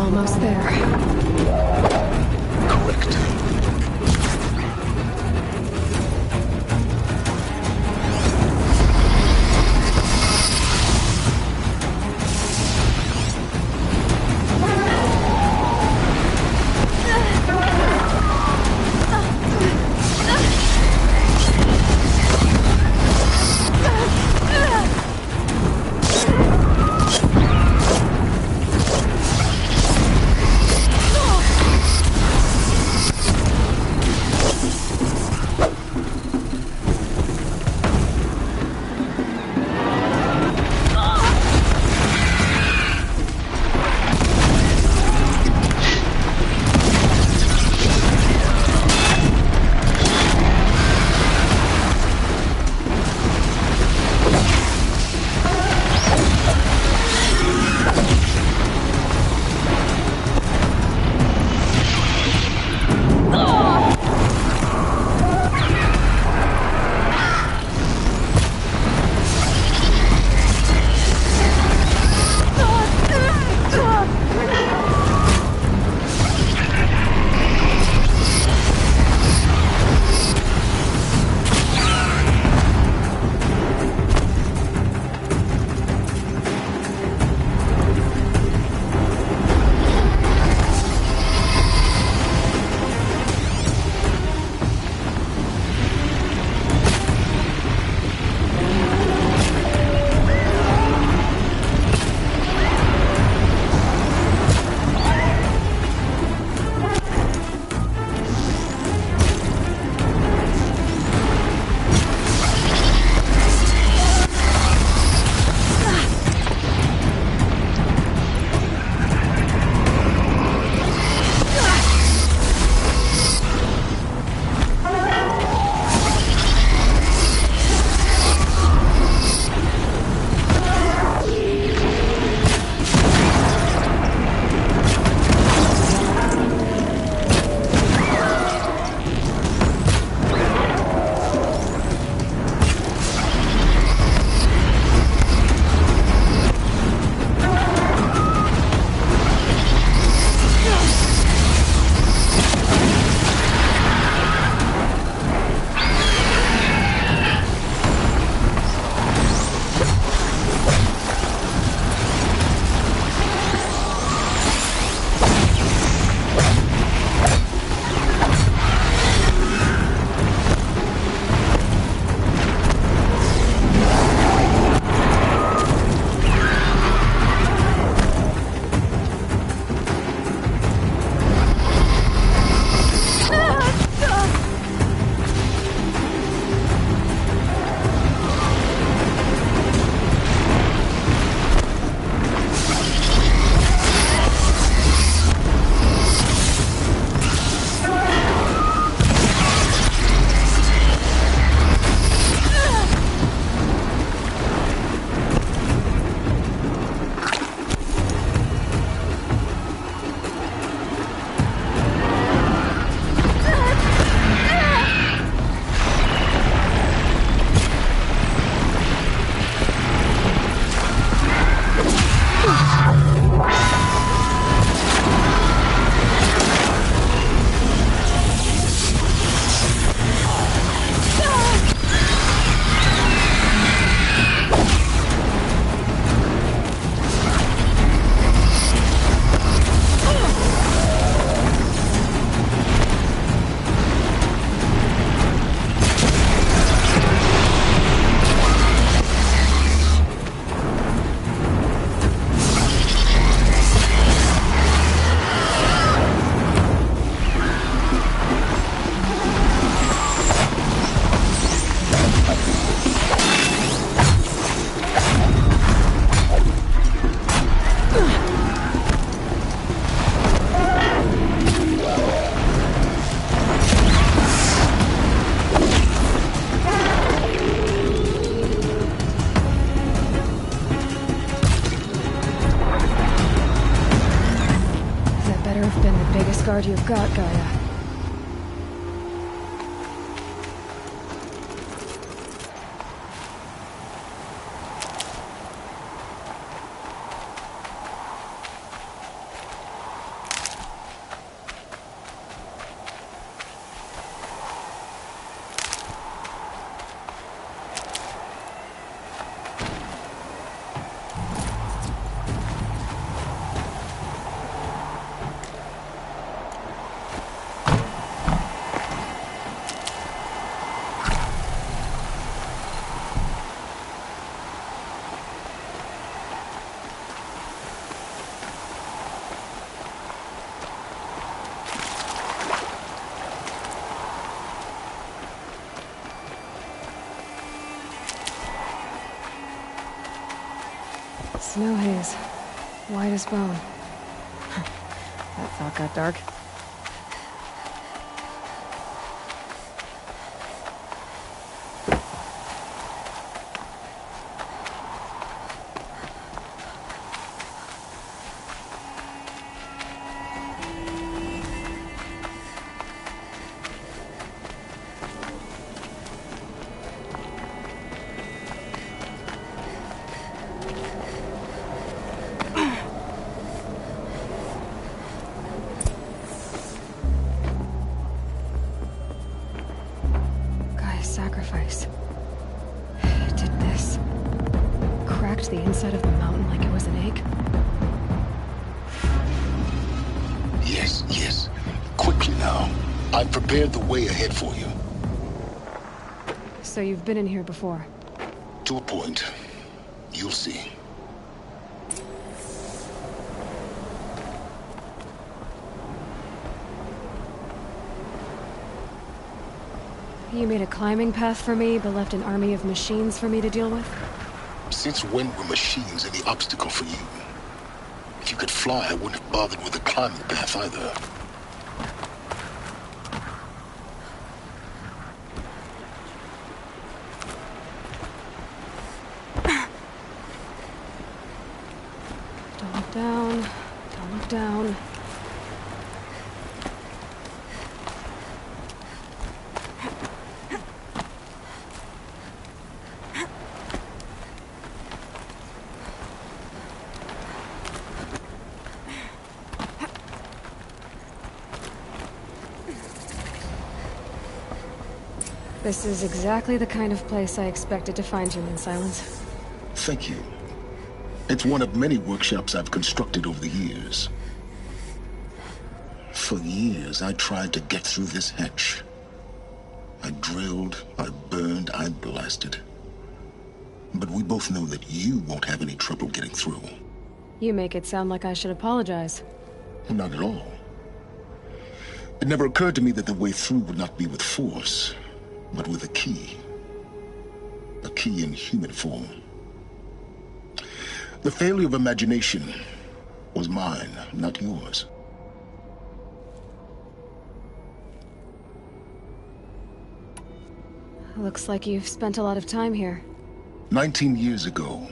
Almost there. Correct. guard you've got, Gaia. Snow haze. White as bone. That thought got dark. Sacrifice. Did this cracked the inside of the mountain like it was an egg? Yes, yes. Quickly now. I've prepared the way ahead for you. So you've been in here before? To a point. You'll see. You made a climbing path for me, but left an army of machines for me to deal with? Since when were machines any obstacle for you? If you could fly, I wouldn't have bothered with a climbing path either. Don't look down. Don't look down. This is exactly the kind of place I expected to find you in, Silence. Thank you. It's one of many workshops I've constructed over the years. For years, I tried to get through this hatch. I drilled, I burned, I blasted. But we both know that you won't have any trouble getting through. You make it sound like I should apologize. Not at all. It never occurred to me that the way through would not be with force, but with a key. A key in human form. The failure of imagination was mine, not yours. Looks like you've spent a lot of time here. 19 years ago,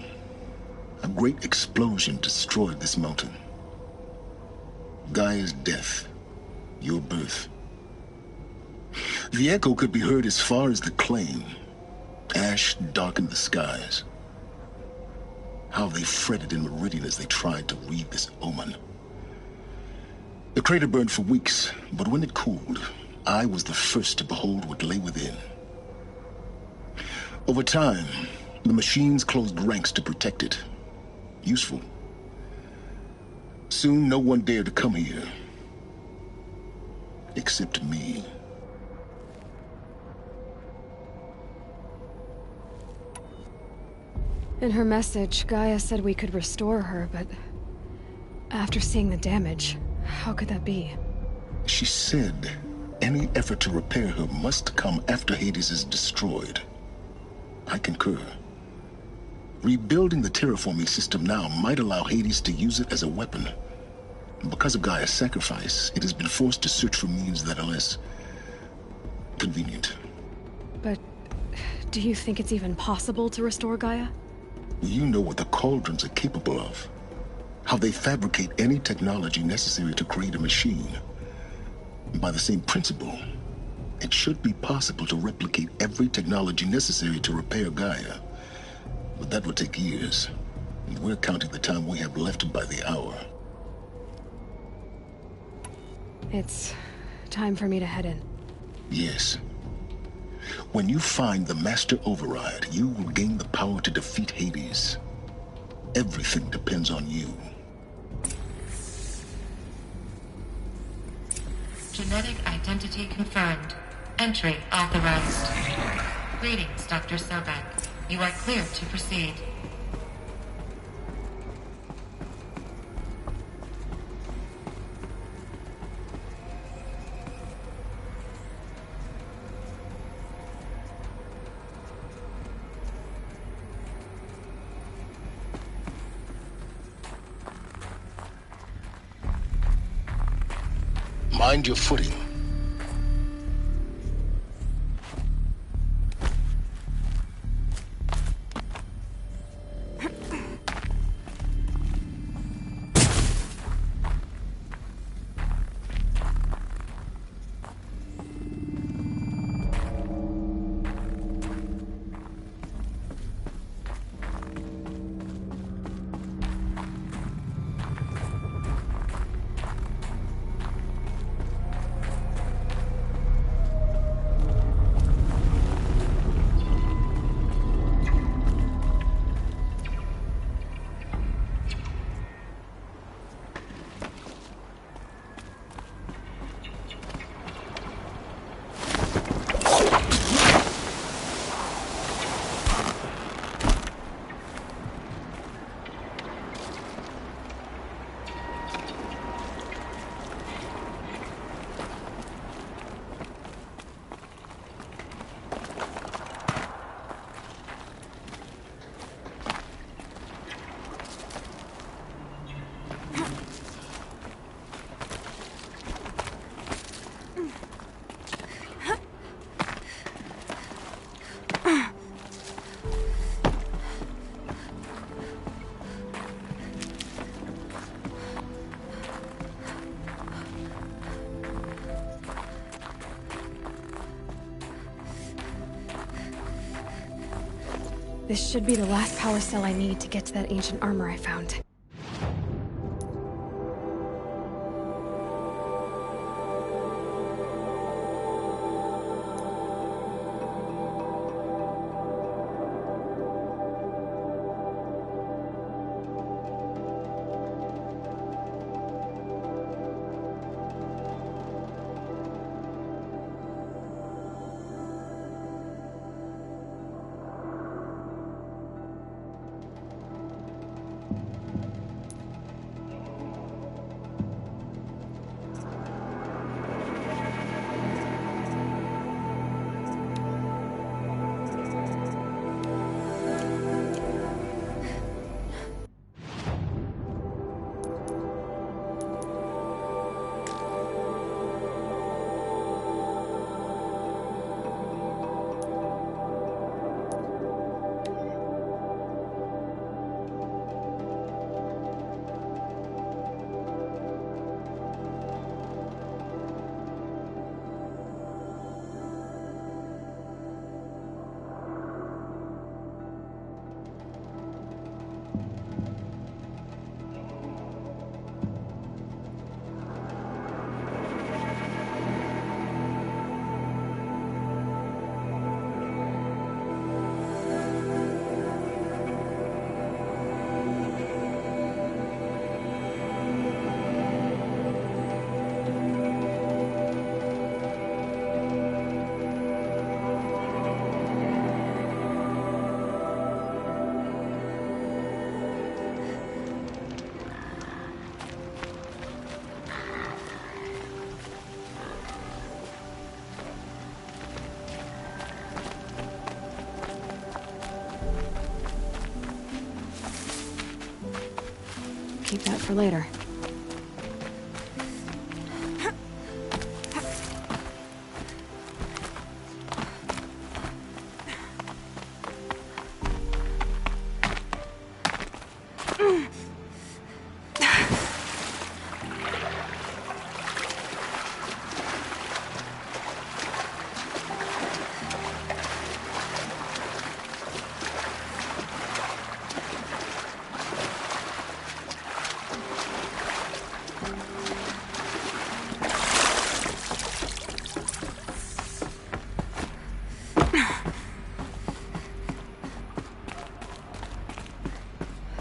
a great explosion destroyed this mountain. Gaia's death, your birth. The echo could be heard as far as the claim. Ash darkened the skies. How they fretted in Meridian as they tried to read this omen. The crater burned for weeks, but when it cooled, I was the first to behold what lay within. Over time, the machines closed ranks to protect it. Useful. Soon, no one dared to come here. Except me. In her message, Gaia said we could restore her, but after seeing the damage, how could that be? She said any effort to repair her must come after Hades is destroyed. I concur. Rebuilding the terraforming system now might allow Hades to use it as a weapon. Because of Gaia's sacrifice, it has been forced to search for means that are less convenient. But do you think it's even possible to restore Gaia? You know what the Cauldrons are capable of. How they fabricate any technology necessary to create a machine. By the same principle, it should be possible to replicate every technology necessary to repair Gaia. But that would take years. And we're counting the time we have left by the hour. It's time for me to head in. Yes. When you find the Master Override, you will gain the power to defeat Hades. Everything depends on you. Genetic identity confirmed. Entry authorized. Greetings, Dr. Sobek. You are clear to proceed. Mind your footing. This should be the last power cell I need to get to that ancient armor I found. Keep that for later.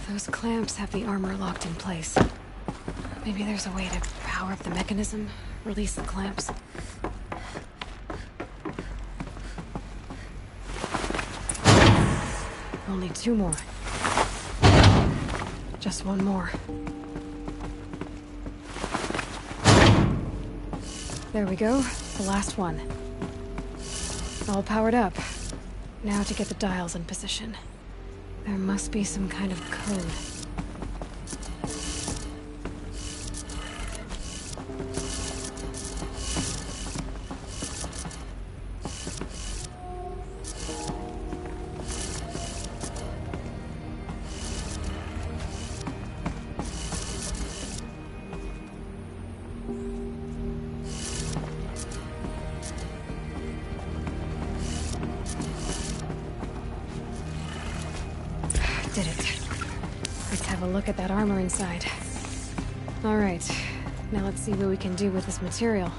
Those clamps have the armor locked in place. Maybe there's a way to power up the mechanism, release the clamps. Only 2 more. Just 1 more. There we go, the last one. All powered up. Now to get the dials in position. There must be some kind of code. look at that armor inside. Alright, now let's see what we can do with this material.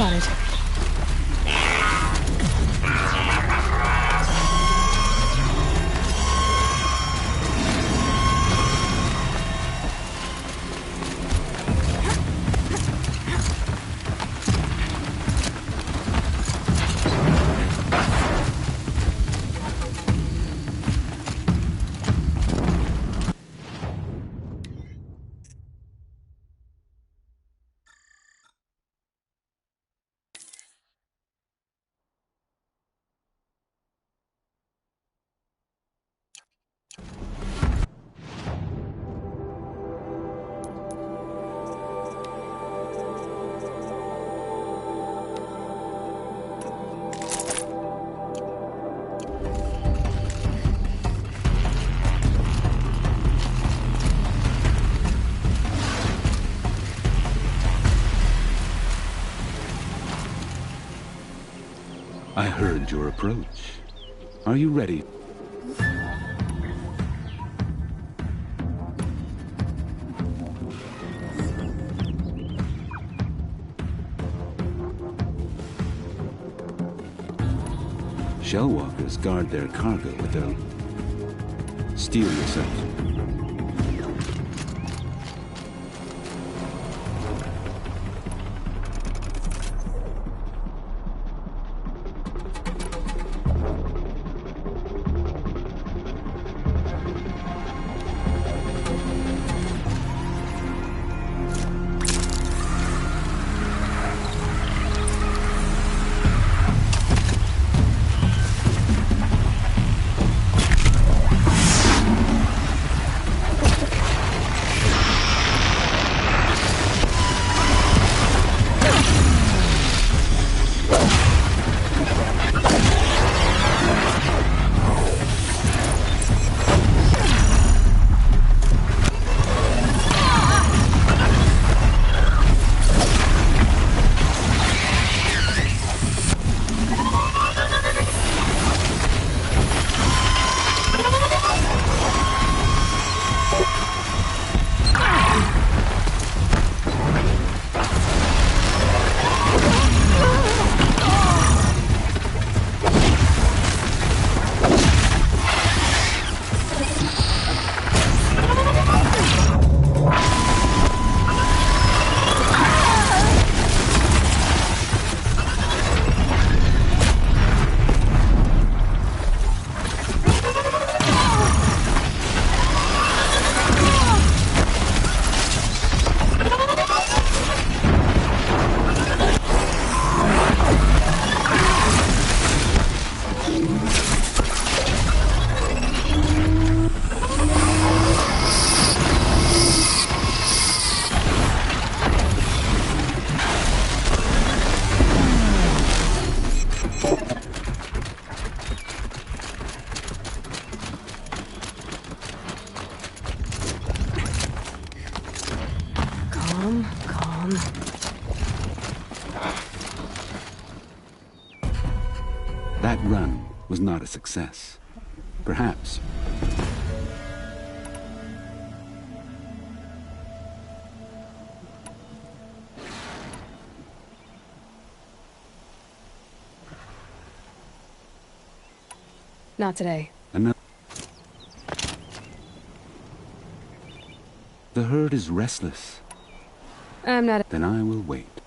Spotted. I heard your approach. Are you ready? Shellwalkers guard their cargo with their... Steel yourself. Calm. That run was not a success. Perhaps. Not today. Another. The herd is restless. I'm not. Then I will wait.